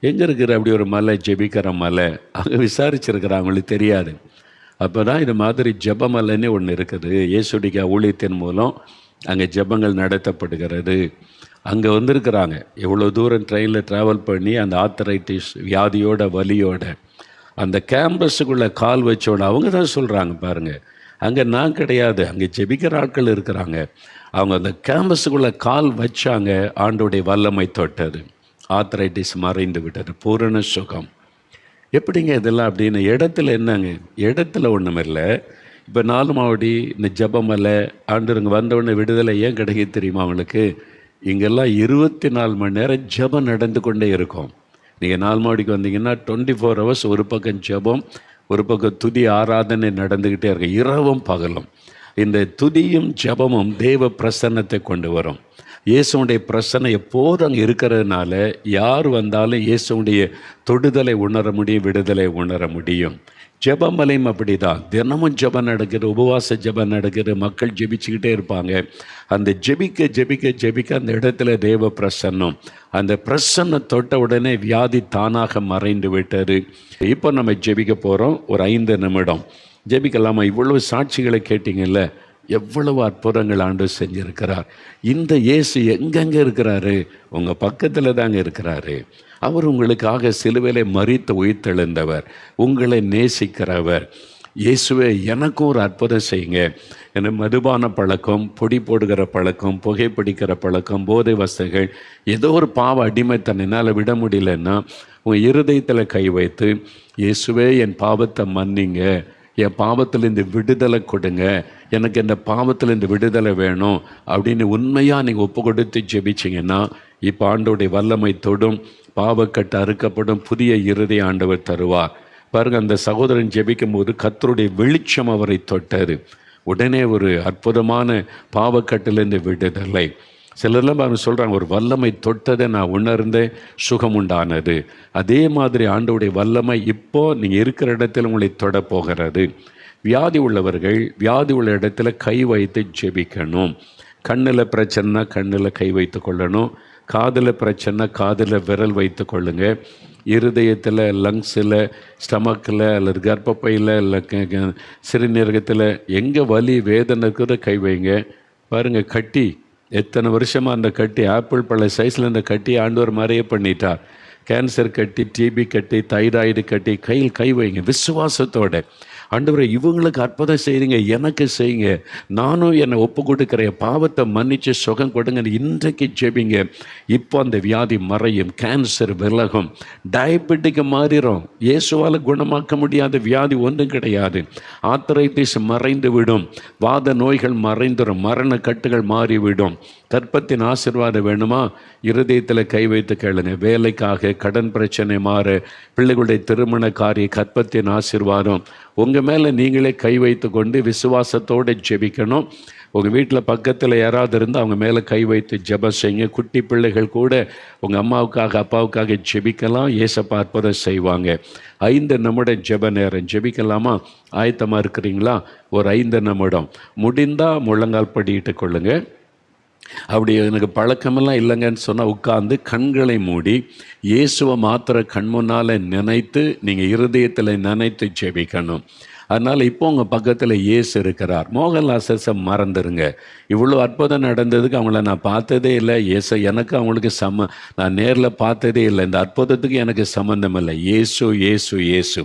எங்கே இருக்கிற அப்படி ஒரு மலை, ஜெபிக்கிற மலை, அங்கே விசாரிச்சிருக்கிறாங்க, அவங்களுக்கு தெரியாது. அப்போ தான் இது மாதிரி ஜெபமலைன்னு ஒன்று இருக்குது. இயேசுடைய ஊழியத்தின் மூலம் அங்கே ஜெபங்கள் நடத்தப்படுகிறது. அங்கே வந்திருக்கிறாங்க, எவ்வளோ தூரம் ட்ரெயினில் ட்ராவல் பண்ணி அந்த ஆத்தரைட்டிஸ் வியாதியோட வலியோட அந்த கேம்பஸுக்குள்ளே கால் வச்சோட அவங்க தான் சொல்கிறாங்க. பாருங்கள், அங்கே நான் கிடையாது, அங்கே ஜெபிக்கிற ஆட்கள் இருக்கிறாங்க. அவங்க அந்த கேம்பஸுக்குள்ளே கால் வச்சாங்க, ஆண்டோடைய வல்லமை தொட்டது, ஆத்தரைட்டிஸ் மறைந்து விட்டது, பூரண சுகம். எப்படிங்க இதெல்லாம் அப்படின்னு? இடத்துல என்னங்க, இடத்துல ஒன்றும் இல்லை. இப்போ 4 மாவடி இந்த ஜெபமலை ஆண்டவருங்க வந்தவுடனே விடுதலை ஏன் கிடைக்க தெரியுமா அவங்களுக்கு? இங்கெல்லாம் 24 மணி நேரம் ஜெபம் நடந்து கொண்டே இருக்கும். நீங்கள் 4 மாவடிக்கு வந்தீங்கன்னா 24 hours ஒரு பக்கம் ஜெபம், ஒரு பக்கம் துதி ஆராதனை நடந்துக்கிட்டே இருக்கு, இரவும் பகலும். இந்த துதியும் ஜெபமும் தேவ பிரசன்னத்தை கொண்டு வரும். இயேசுடைய பிரசன்னம் எப்போதும் அங்கே இருக்கிறதுனால யார் வந்தாலும் இயேசுடைய தொடுதலை உணர முடியும், விடுதலை உணர முடியும். ஜெபமலையும் அப்படி தான். தினமும் ஜெபம் நடக்குது, உபவாச ஜெபம் நடக்குது, மக்கள் ஜெபிச்சுக்கிட்டே இருப்பாங்க. அந்த ஜெபிக்க ஜெபிக்க ஜெபிக்க அந்த இடத்துல தேவ பிரசன்னம், அந்த பிரசன்னம் தொட்ட உடனே வியாதி தானாக மறைந்து விட்டது. இப்போ நம்ம ஜெபிக்க போகிறோம். ஒரு 5 நிமிடம் ஜெபிக்கலாமா? இவ்வளவு சாட்சிகளை கேட்டீங்கல்ல, எவ்வளவு அற்புதங்கள் ஆண்டவர் செஞ்சிருக்கிறார். இந்த இயேசு எங்கெங்கே இருக்கிறாரு? உங்கள் பக்கத்தில் தாங்க இருக்கிறாரு. அவர் உங்களுக்காக சிலுவையிலே மரித்து உயிர்த்தெழுந்தவர், உங்களை நேசிக்கிறவர். இயேசுவே எனக்கும் ஒரு அற்புதம் செய்யுங்க. ஏன்னா மதுபான பழக்கம், பொடி போடுகிற பழக்கம், புகைப்பிடிக்கிற பழக்கம், போதை வசதிகள், ஏதோ ஒரு பாவ அடிமைத்தனால் விட முடியலன்னா உங்கள் இருதயத்தில் கை வைத்து, இயேசுவே என் பாவத்தை மன்னிங்க, என் பாவத்திலேருந்து விடுதலை கொடுங்க, எனக்கு இந்த பாவத்திலேருந்து விடுதலை வேணும் அப்படின்னு உண்மையாக நீங்கள் ஒப்பு கொடுத்து ஜெபிச்சிங்கன்னா இப்போ ஆண்டவருடைய வல்லமை தொடும், பாவக்கட்டு அறுக்கப்படும், புதிய இருதய ஆண்டவர் தருவார். பாருங்கள், அந்த சகோதரன் ஜெபிக்கும் போது கர்த்தருடைய வெளிச்சம் அவரை தொட்டது. உடனே ஒரு அற்புதமான பாவக்கட்டிலிருந்து விடுதலை. சிலர்லாம் அவங்க சொல்கிறாங்க, ஒரு வல்லமை தொட்டதை நான் உணர்ந்தேன், சுகம் உண்டானது. அதே மாதிரி ஆண்டவருடைய வல்லமை இப்போ நீங்கள் இருக்கிற இடத்துல உங்களை தொட போகிறது. வியாதி உள்ளவர்கள் வியாதி உள்ள இடத்துல கை வைத்து ஜெபிக்கணும். கண்ணில் பிரச்சனைனா கண்ணில் கை வைத்து கொள்ளணும். காதில் பிரச்சனை காதில் விரல் வைத்து கொள்ளுங்க. இருதயத்தில், லங்ஸில், ஸ்டமக்கில் அல்லது கர்ப்பப்பையில் இல்லை சிறுநீரகத்தில் எங்கே வலி வேதனை இருக்கிறத கை வைங்க. பாருங்கள், கட்டி எத்தனை வருஷமாக அந்த கட்டி, ஆப்பிள் பழ சைஸில் அந்த கட்டி ஆண்டவர் மாதிரியே பண்ணிட்டார். கேன்சர் கட்டி, டிபி கட்டி, தைராய்டு கட்டி, கையில் கை வைங்க விசுவாசத்தோட. ஆண்டவரே, இவங்களுக்கு அற்புதம் செய்யுங்க, எனக்கு செய்யுங்க, நானும் என்னை ஒப்பு கொடுக்குறேன், பாவத்தை மன்னித்து சுகம் கொடுங்க, இன்றைக்கு ஜெபிங்க. இப்போ அந்த வியாதி மறையும், கேன்சர் விலகும், டயபெட்டிக்கு மாறிடும். இயேசுவால் குணமாக்க முடியாத வியாதி ஒன்றும் கிடையாது. ஆர்த்தரைட்டிஸ் மறைந்து விடும், வாத நோய்கள் மறைந்துடும், மரண கட்டுகள் மாறிவிடும். கற்பத்தின் ஆசீர்வாதம் வேணுமா? இருதயத்தில் கை வைத்து கேளுங்க. வேலைக்காக, கடன் பிரச்சனை மாற, பிள்ளைகளுடைய திருமண காரிய, கற்பத்தின் ஆசீர்வாதம் உங்கள் மேலே நீங்களே கை வைத்து கொண்டு விசுவாசத்தோடு ஜெபிக்கணும். உங்கள் வீட்டில் பக்கத்தில் யாராவது இருந்தால் அவங்க மேலே கை வைத்து ஜெபம் செய்யுங்க. குட்டி பிள்ளைகள் கூட உங்கள் அம்மாவுக்காக அப்பாவுக்காக ஜெபிக்கலாம். ஏசப்பா அற்புதம் செய்வாங்க. 5 நிமிடம் ஜெப நேரம் ஜெபிக்கலாமா? ஆயத்தமாக இருக்கிறீங்களா? ஒரு 5 நிமிடம் முடிந்தால் முழங்கால் படிட்டு கொள்ளுங்க. அப்படி எனக்கு பழக்கமெல்லாம் இல்லைங்கன்னு சொன்னால் உட்கார்ந்து கண்களை மூடி இயேசுவை மாத்திர கண் முன்னால் நினைத்து நீங்கள் இருதயத்தில் நினைத்து ஜெபிக்கணும். அதனால் இப்போ உங்கள் பக்கத்தில் இயேசு இருக்கிறார். மோகன்லாசை மறந்துடுங்க. இவ்வளோ அற்புதம் நடந்ததுக்கு அவங்கள நான் பார்த்ததே இல்லை. எனக்கு அவங்களுக்கு நான் நேரில் பார்த்ததே இல்லை. இந்த அற்புதத்துக்கு எனக்கு சம்மந்தம் இல்லை. இயேசு இயேசு இயேசு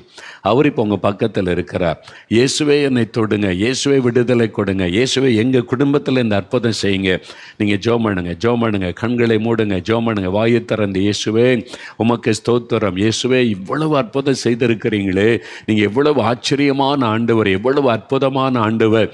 அவர் இப்போ உங்கள் பக்கத்தில் இருக்கிறார். இயேசுவே என்னை தொடுங்க, இயேசுவே விடுதலை கொடுங்க, இயேசுவே எங்கள் குடும்பத்தில் இந்த அற்புதம் செய்யுங்க. நீங்கள் ஜெபம் பண்ணுங்க, கண்களை மூடுங்க, ஜெபம் பண்ணுங்க, வாயை திறந்து இயேசுவே உமக்கு ஸ்தோத்திரம், இயேசுவே இவ்வளவு அற்புதம் செய்திருக்கிறீங்களே, நீங்கள் எவ்வளவு ஆச்சரியமான ஆண்டவர், எவ்வளவு அற்புதமான ஆண்டவர்,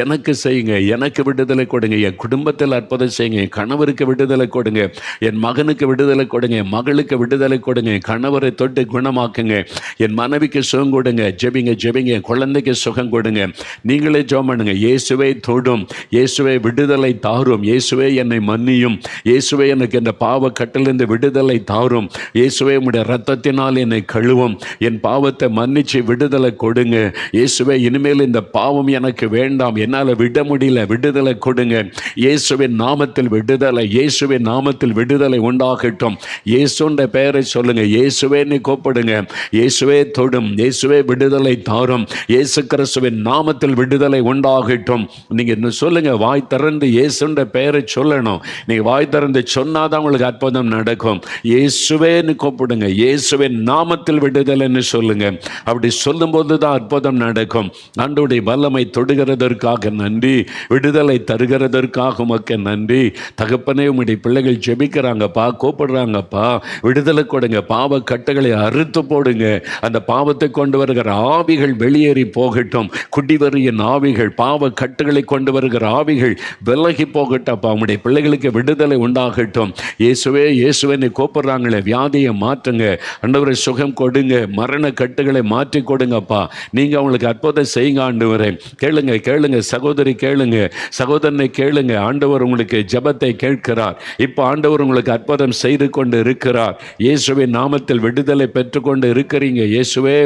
எனக்கு செய்யுங்க, எனக்கு விடுதலை கொடுங்க, என் குடும்பத்தில் அற்புதம் செய்யுங்க, என் கணவருக்கு விடுதலை கொடுங்க, என் மகனுக்கு விடுதலை கொடுங்க, என் மகளுக்கு விடுதலை கொடுங்க, என் கணவரை தொட்டு குணமாக்குங்க, என் மனைவிக்கு சுகம் கொடுங்க. ஜெபிங்க, என் குழந்தைக்கு சுகம் கொடுங்க. நீங்களே ஜெபம் பண்ணுங்க. இயேசுவே தொடும், இயேசுவே விடுதலை தாரும், இயேசுவே என்னை மன்னியும், இயேசுவே எனக்கு இந்த பாவ கட்டிலிருந்து விடுதலை தாரும், இயேசுவே உம்முடைய இரத்தத்தினால் என்னை கழுவும், என் பாவத்தை மன்னிச்சு விடுதலை கொடுங்க. இயேசுவே இனிமேல் இந்த பாவம் எனக்கு வேண்டாம், என்னால் விட முடியல, விடுதலை கொடுங்க. இயேசுவின் நாமத்தில் விடுதலை, இயேசுவின் நாமத்தில் விடுதலை உண்டாகட்டும். இயேசுன்ற பெயரை சொல்லுங்க. இயேசுவே நீ கூப்பிடுங்க. இயேசுவே தொடும், இயேசுவே விடுதலை தாரும், இயேசு கிறிஸ்துவின் நாமத்தில் விடுதலை உண்டாகட்டும். நீங்க இன்னும் சொல்லுங்க. வாய் திறந்து இயேசுன்ற பெயரை சொல்லணும். நீங்க வாய் திறந்து சொன்னாதான் உங்களுக்கு அற்புதம் நடக்கும். இயேசுவே நீ கூப்பிடுங்க. இயேசுவின் நாமத்தில் விடுதலைன்னு சொல்லுங்க. அப்படி சொல்லும் போது தான் அற்புதம் நடக்கும். ஆண்டவருடைய வல்லமை தொடுகிறதற்காக நன்றி, விடுதலை தருகிறதற்காக உமக்கு நன்றி. தகப்பனே, உம்முடைய பிள்ளைகள் ஜெபிக்கிறாங்கப்பா, கூப்பிடுறாங்கப்பா, விடுதலை கொடுங்க, பாவ கட்டுகளை அறுத்து போடுங்க. அந்த பாவத்தை கொண்டு வருகிற ஆவிகள் வெளியேறி போகட்டும். குடிவரியின் ஆவிகள், பாவ கட்டுகளை கொண்டு வருகிற ஆவிகள் விலகி போகட்டப்பா. உம்முடைய பிள்ளைகளுக்கு விடுதலை உண்டாகட்டும். இயேசுவே இயேசுவே நீ கூப்பிடுறாங்களே, வியாதியை மாற்றுங்க ஆண்டவரே, சுகம் கொடுங்க, மரண கட்டுகளை மாற்றி கொடுங்கப்பா. நீங்க அவங்களுக்கு அற்புதம் செய்யுங்க ஆண்டவரே. கேளுங்க சகோதரி, கேளுங்க சகோதரனை, கேளுங்க. ஆண்டவர் உங்களுக்கு ஜெபத்தை கேட்கிறார். இப்போ ஆண்டவர் உங்களுக்கு அற்புதம் செய்து கொண்டு இருக்கிறார். இயேசுவின் நாமத்தில் விடுதலை பெற்றுக்கொண்டு இருக்கிறீங்க. இயேசுவே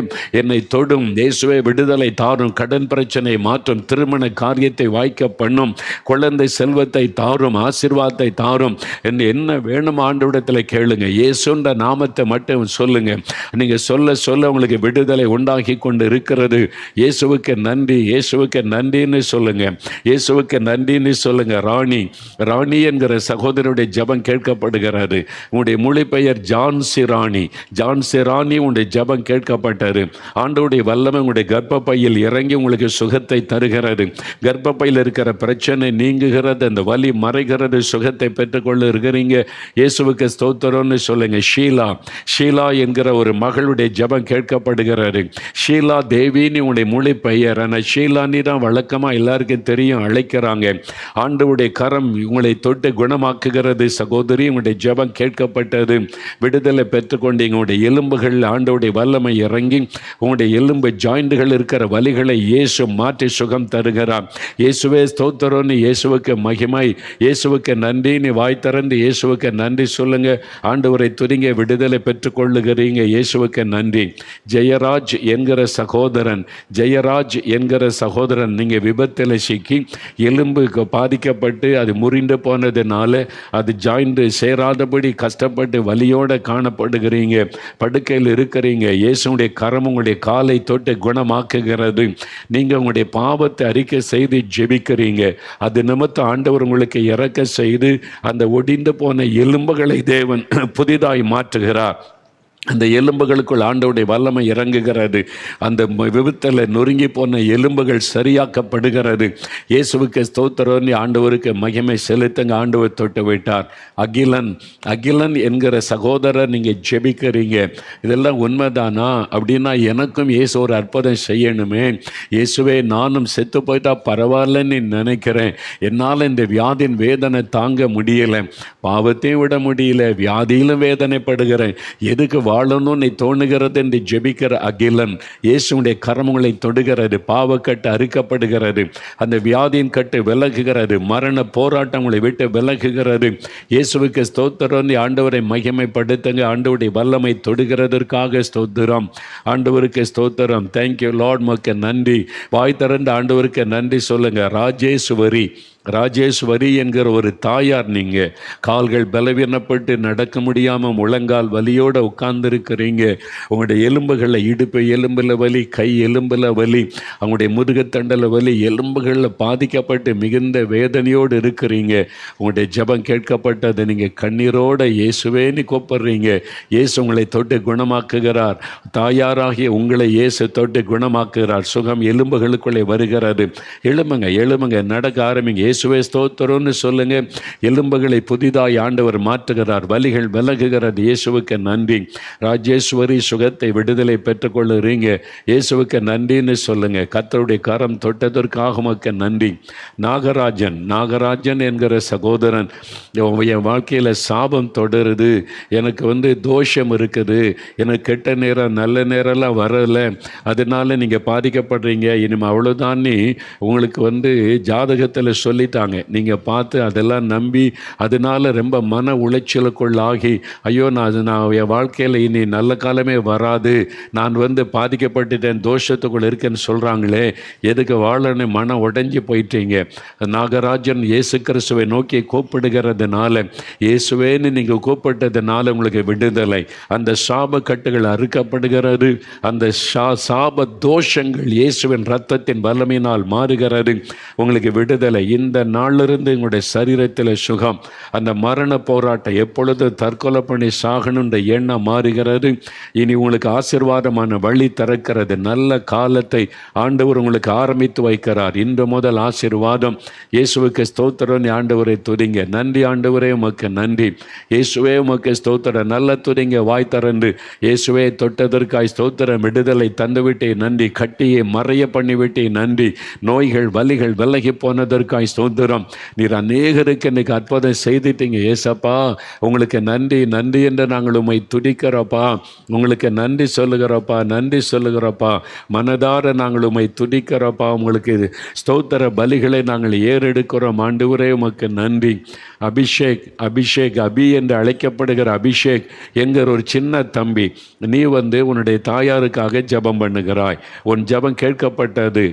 என்னை தொடும், இயேசுவே விடுதலை தாரும், கடன் பிரச்சனை மாற்றும், திருமண காரியத்தை வாய்க்க பண்ணும், குழந்தை செல்வத்தை தாரும், ஆசீர்வாதத்தை தாரும் என்று என்ன வேணும் ஆண்டவரிடத்தில் கேளுங்க. இயேசுன்ற நாமத்தை மட்டும் சொல்லுங்க. நீங்க சொல்ல சொல்ல உங்களுக்கு விடுதலை உண்டாகி கொண்டு இருக்கிறது. இயேசுவுக்கு நன்றி, இயேசுவுக்கு நன்றின்னு சொல்லுங்க, இயேசுவுக்கு நன்றின்னு சொல்லுங்க. ராணி என்கிற சகோதரனுடைய ஜெபம் கேட்கப்படுகிறது. உங்களுடைய மொழி பெயர் ஜான்சி ராணி, உங்களுடைய ஜெபம் கேட்கப்பட்டது. ஆண்டவருடைய வல்லமை உங்களுடைய கர்ப்பப்பையில் இறங்கி உங்களுக்கு சுகத்தை தருகிறது. கர்ப்பப்பையில் இருக்கிற பிரச்சனை நீங்குகிறது, அந்த வலி மறைகிறது, சுகத்தை பெற்றுக்கொள்ள இருக்கிறீங்க. இயேசுவுக்கு ஸ்தோத்திரம்னு சொல்லுங்க. ஷீலா என்கிற ஒரு மகளுடைய ஜெபம் கேட்கப்படுகிறது. ஷீலா தேவின்னு ஷீலானி உங்களுடைய மொழி பெயர். ஆனால் ஷீலானி தான் வழக்கமாக எல்லாருக்கும் தெரியும், அழைக்கிறாங்க. ஆண்டவருடைய கரம் உங்களை தொட்டு குணமாக்குகிறது. சகோதரி, உங்களுடைய ஜெபம் கேட்கப்பட்டது. விடுதலை பெற்றுக்கொண்டு உங்களுடைய எலும்புகள் ஆண்டவருடைய வல்லமை இறங்கி உங்களுடைய எலும்பு ஜாயிண்டுகள் இருக்கிற வலிகளை இயேசு மாற்றி சுகம் தருகிறார். இயேசுவே ஸ்தோத்திரம், இயேசுவுக்கு மகிமை, இயேசுவுக்கு நன்றி. நீ வாய் திறந்து இயேசுவுக்கு நன்றி சொல்லுங்க. ஆண்டவரை துதிங்க, விடுதலை பெற்றுக்கொள்ளுகிறீங்க. இயேசுவுக்கு நன்றி. ஜெயராஜ் என்கிற சகோதரன், ஜெயராஜ் என்கிற சகோதரன், நீங்கள் விபத்தில் சிக்கி எலும்பு பாதிக்கப்பட்டு அது முறிந்து போனதுனால அது ஜாயிண்ட் சேராதபடி கஷ்டப்பட்டு வலியோடு காணப்படுகிறீங்க, படுக்கையில் இருக்கிறீங்க. இயேசுடைய கரம் உங்களுடைய காலை தொட்டு குணமாக்குகிறது. நீங்கள் உங்களுடைய பாவத்தை அறிக்கை செய்து ஜெபிக்கிறீங்க. அது நிமித்தம் ஆண்டவர் உங்களுக்கு இறக்க செய்து அந்த ஒடிந்து போன எலும்புகளை தேவன் புதிதாய் மாற்றுகிறார். அந்த எலும்புகளுக்குள் ஆண்டவருடைய வல்லமை இறங்குகிறது. அந்த விபத்தில் நொறுங்கி போன எலும்புகள் சரியாக்கப்படுகிறது. இயேசுவுக்கு ஸ்தோத்திரம், ஆண்டவருக்கு மகிமை செலுத்துங்க. ஆண்டவர் தொட்டு விட்டார். அகிலன் என்கிற சகோதரர், நீங்கள் ஜெபிக்கிறீங்க. இதெல்லாம் உண்மைதானா அப்படின்னா, எனக்கும் இயேசு ஒரு அற்புதம் செய்யணுமே. இயேசுவே, நானும் செத்து போயிட்டா பரவாயில்லன்னு நினைக்கிறேன். என்னால் இந்த வியாதியின் வேதனை தாங்க முடியலை, பாவத்தையும் விட முடியல, வியாதியிலும் வேதனைப்படுகிறேன், எதுக்கு வாழணும்னு தோணுகிறது என்று ஜெபிக்கிற அகிலன், இயேசுடைய கரமுகளை தொடுகிறது. பாவக்கட்டு அறுக்கப்படுகிறது. அந்த வியாதியின் கட்டு விலகுகிறது. மரண போராட்டங்களை விட்டு விலகுகிறது. இயேசுவுக்கு ஸ்தோத்திரம். ஆண்டவரை மகிமைப்படுத்துங்க. ஆண்டவருடைய வல்லமை தொடுகிறதற்காக ஸ்தோத்திரம். ஆண்டவருக்கு ஸ்தோத்திரம். Thank you Lord. மக்க நன்றி. வாய் திறந்து ஆண்டவருக்கு நன்றி சொல்லுங்க. ராஜேஸ்வரி என்கிற ஒரு தாயார், நீங்கள் கால்கள் பலவீனப்பட்டு நடக்க முடியாமல் முழங்கால் வலியோடு உட்கார்ந்துருக்கிறீங்க. உங்களுடைய எலும்புகளில், இடுப்பு எலும்பில் வலி, கை எலும்பில் வலி, அவங்களுடைய முதுகுத்தண்டில் வலி, எலும்புகளில் பாதிக்கப்பட்டு மிகுந்த வேதனையோடு இருக்கிறீங்க. உங்களுடைய ஜெபம் கேட்கப்பட்டது. நீங்கள் கண்ணீரோடு இயேசுவேன்னு கூப்பிடுறீங்க. இயேசு உங்களை தொட்டு குணமாக்குகிறார். தாயாராகிய உங்களை இயேசு தொட்டு குணமாக்குகிறார். சுகம் எலும்புகளுக்குள்ளே வருகிறது. எழும்புங்க, நடக்க ஆரம்பிங்க. இயேசுவே ஸ்தோத்திரம்னு சொல்லுங்க. எலும்புகளை புதிதாய் ஆண்டவர் மாற்றுகிறார். வலிகள் விலகுகிறது. இயேசுவுக்கு நன்றி. ராஜேஸ்வரி, சுகத்தை விடுதலை பெற்றுக்கொள்ளுறீங்க. இயேசுவுக்கு நன்றின்னு சொல்லுங்க. கர்த்தருடைய கரம் தொட்டதற்காக உமக்கு நன்றி. நாகராஜன் என்கிற சகோதரன், என் வாழ்க்கையில் சாபம் தொடருது, எனக்கு தோஷம் இருக்குது, எனக்கு கெட்ட நேரம் நல்ல நேரம்லாம் வரலை, அதனால நீங்கள் பாதிக்கப்படுறீங்க. இனிமேல் அவ்வளோதான், உங்களுக்கு ஜாதகத்தில் சொல்லிட்டாங்க. நீங்கள் பார்த்து அதெல்லாம் நம்பி அதனால ரொம்ப மன உளைச்சலுக்குள்ளாகி, ஐயோ நான் என் வாழ்க்கையில் இனி நல்ல காலமே வராது, நான் பாதிக்கப்பட்டுட்டேன், தோஷத்துக்குள் இருக்கேன்னு சொல்கிறாங்களே, எதுக்கு வாழன்னு மனம் உடைஞ்சி போயிட்டீங்க. நாகராஜன் இயேசு கிறிஸ்துவை நோக்கி கூப்பிடுகிறதுனால, இயேசுவேன்னு நீங்கள் கூப்பிட்டதுனால உங்களுக்கு விடுதலை. அந்த சாப கட்டுகள் அறுக்கப்படுகிறது. அந்த சாப தோஷங்கள் இயேசுவின் இரத்தத்தின் வல்லமையினால் மாறுகிறது. உங்களுக்கு விடுதலை. இந்த நாளிலிருந்து உங்களுடைய சரீரத்தில் சுகம். அந்த மரண போராட்டம், எப்பொழுது தற்கொலை பண்ணி சாகணுன்ற எண்ணம் மாறுகிறது. இனி உங்களுக்கு ஆசீர்வாதமான வழி திறக்கிறது. நல்ல காலத்தை ஆண்டவர் உங்களுக்கு ஆரம்பித்து வைக்கிறார். இன்று முதல் ஆசீர்வாதம். இயேசுவுக்கு ஸ்தோத்திரம். ஆண்டவரை துதிங்க. நன்றி ஆண்டவரே, உமக்கு நன்றி. இயேசுவே உமக்கு ஸ்தோத்திரம். நல்ல துதிங்க, வாய் திறந்து. இயேசுவே, தொட்டதற்காய் ஸ்தோத்திரம். விடுதலை தந்துவிட்டே நன்றி. கட்டியை மறைய பண்ணிவிட்டே நன்றி. நோய்கள் வலிகள் விலகி போனதற்காய் ஸ்தோத்திரம். நீர் அநேகருக்கு இன்னைக்கு அற்புதம் செய்துட்டீங்க. ஏசப்பா, உங்களுக்கு நன்றி என்று நாங்கள் உம்மை துதிக்கிறோப்பா. உங்களுக்கு நன்றி சொல்லுகிறோப்பா. மனதார நாங்கள் உம்மை துதிக்கிறோப்பா. உங்களுக்கு ஸ்தோத்திர பலிகளை நாங்கள் ஏறெடுக்கிறோம். ஆண்டவரே, உமக்கு நன்றி. அபிஷேக் அபி என்று அழைக்கப்படுகிற அபிஷேக் என்கிற ஒரு சின்ன தம்பி, நீ உன்னுடைய தாயாருக்காக ஜெபம் பண்ணுகிறாய். உன் ஜெபம் கேட்கப்பட்டது.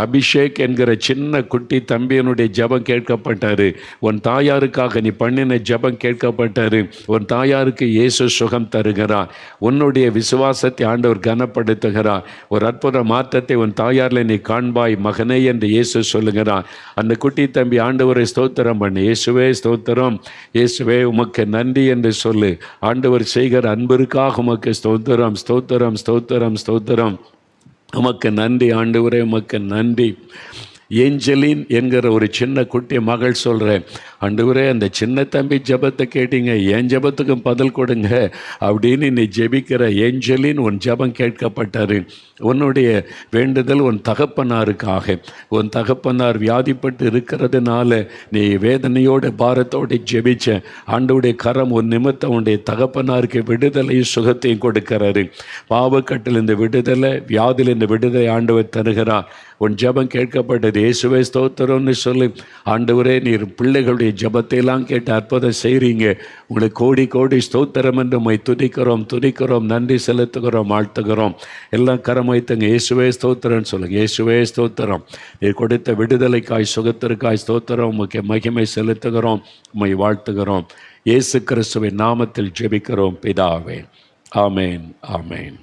அபிஷேக் என்கிற சின்ன குட்டி தம்பியனுடைய ஜெபம் கேட்கப்பட்டாரு. உன் தாயாருக்காக நீ பண்ணின ஜெபம் கேட்கப்பட்டாரு. உன் தாயாருக்கு இயேசு சுகம் தருகிறார். உன்னுடைய விசுவாசத்தை ஆண்டவர் கனப்படுத்துகிறார். ஒரு அற்புத மாற்றத்தை உன் தாயாரில் நீ காண்பாய் மகனே என்று இயேசு சொல்லுகிறார். அந்த குட்டி தம்பி ஆண்டவரை ஸ்தோத்திரம் பண்ணு. இயேசுவே ஸ்தோத்திரம், இயேசுவே உமக்கு நன்றி என்று சொல்லு. ஆண்டவர் செய்கிற அன்பிற்காக உமக்கு ஸ்தோத்திரம், ஸ்தோத்திரம், ஸ்தோத்திரம், ஸ்தோத்திரம். உமக்கு நன்றி ஆண்டவரே, உமக்கு நன்றி. ஏஞ்சலின் என்கிற ஒரு சின்ன குட்டி மகள் சொல்கிறேன், ஆண்டவரே அந்த சின்ன தம்பி ஜெபத்தை கேட்டீங்க, என் ஜெபத்துக்கும் பதில் கொடுங்க அப்படின்னு நீ ஜெபிக்கிற ஏஞ்சலின் உன் ஜெபம் கேட்கப்பட்டாரு. உன்னுடைய வேண்டுதல் உன் தகப்பனாருக்காக. உன் தகப்பனார் வியாதிப்பட்டு இருக்கிறதுனால நீ வேதனையோட பாரத்தோடு ஜெபிச்ச ஆண்டவருடைய கரம் உன் நிமித்தம் உன்னுடைய தகப்பனாருக்கு விடுதலையும் சுகத்தையும் கொடுக்கிறாரு. பாவக்கட்டில் இந்த விடுதலை, வியாதியில் இந்த விடுதலை ஆண்டவர் தருகிறார். உன் ஜெபம் கேட்கப்பட்டது. இயேசுவே ஸ்தோத்திரம்னு சொல்லி, ஆண்டவரே நீர் பிள்ளைகளுடைய ஜெபத்தையெல்லாம் கேட்டு அற்புதம் செய்கிறீங்க, உங்களுக்கு கோடி கோடி ஸ்தோத்திரம் என்று உம்மை துதிக்கிறோம், நன்றி செலுத்துகிறோம், வாழ்த்துகிறோம். எல்லாம் கரம் வைத்தங்க. இயேசுவே ஸ்தோத்திரம்னு சொல்லுங்க. இயேசுவே ஸ்தோத்திரம். நீர் கொடுத்த விடுதலைக்காய், சுகத்திற்காய் ஸ்தோத்திரம். உமக்கு மகிமை செலுத்துகிறோம், உம்மை வாழ்த்துகிறோம். இயேசு கிறிஸ்துவின் நாமத்தில் ஜெபிக்கிறோம் பிதாவே. ஆமேன், ஆமேன்.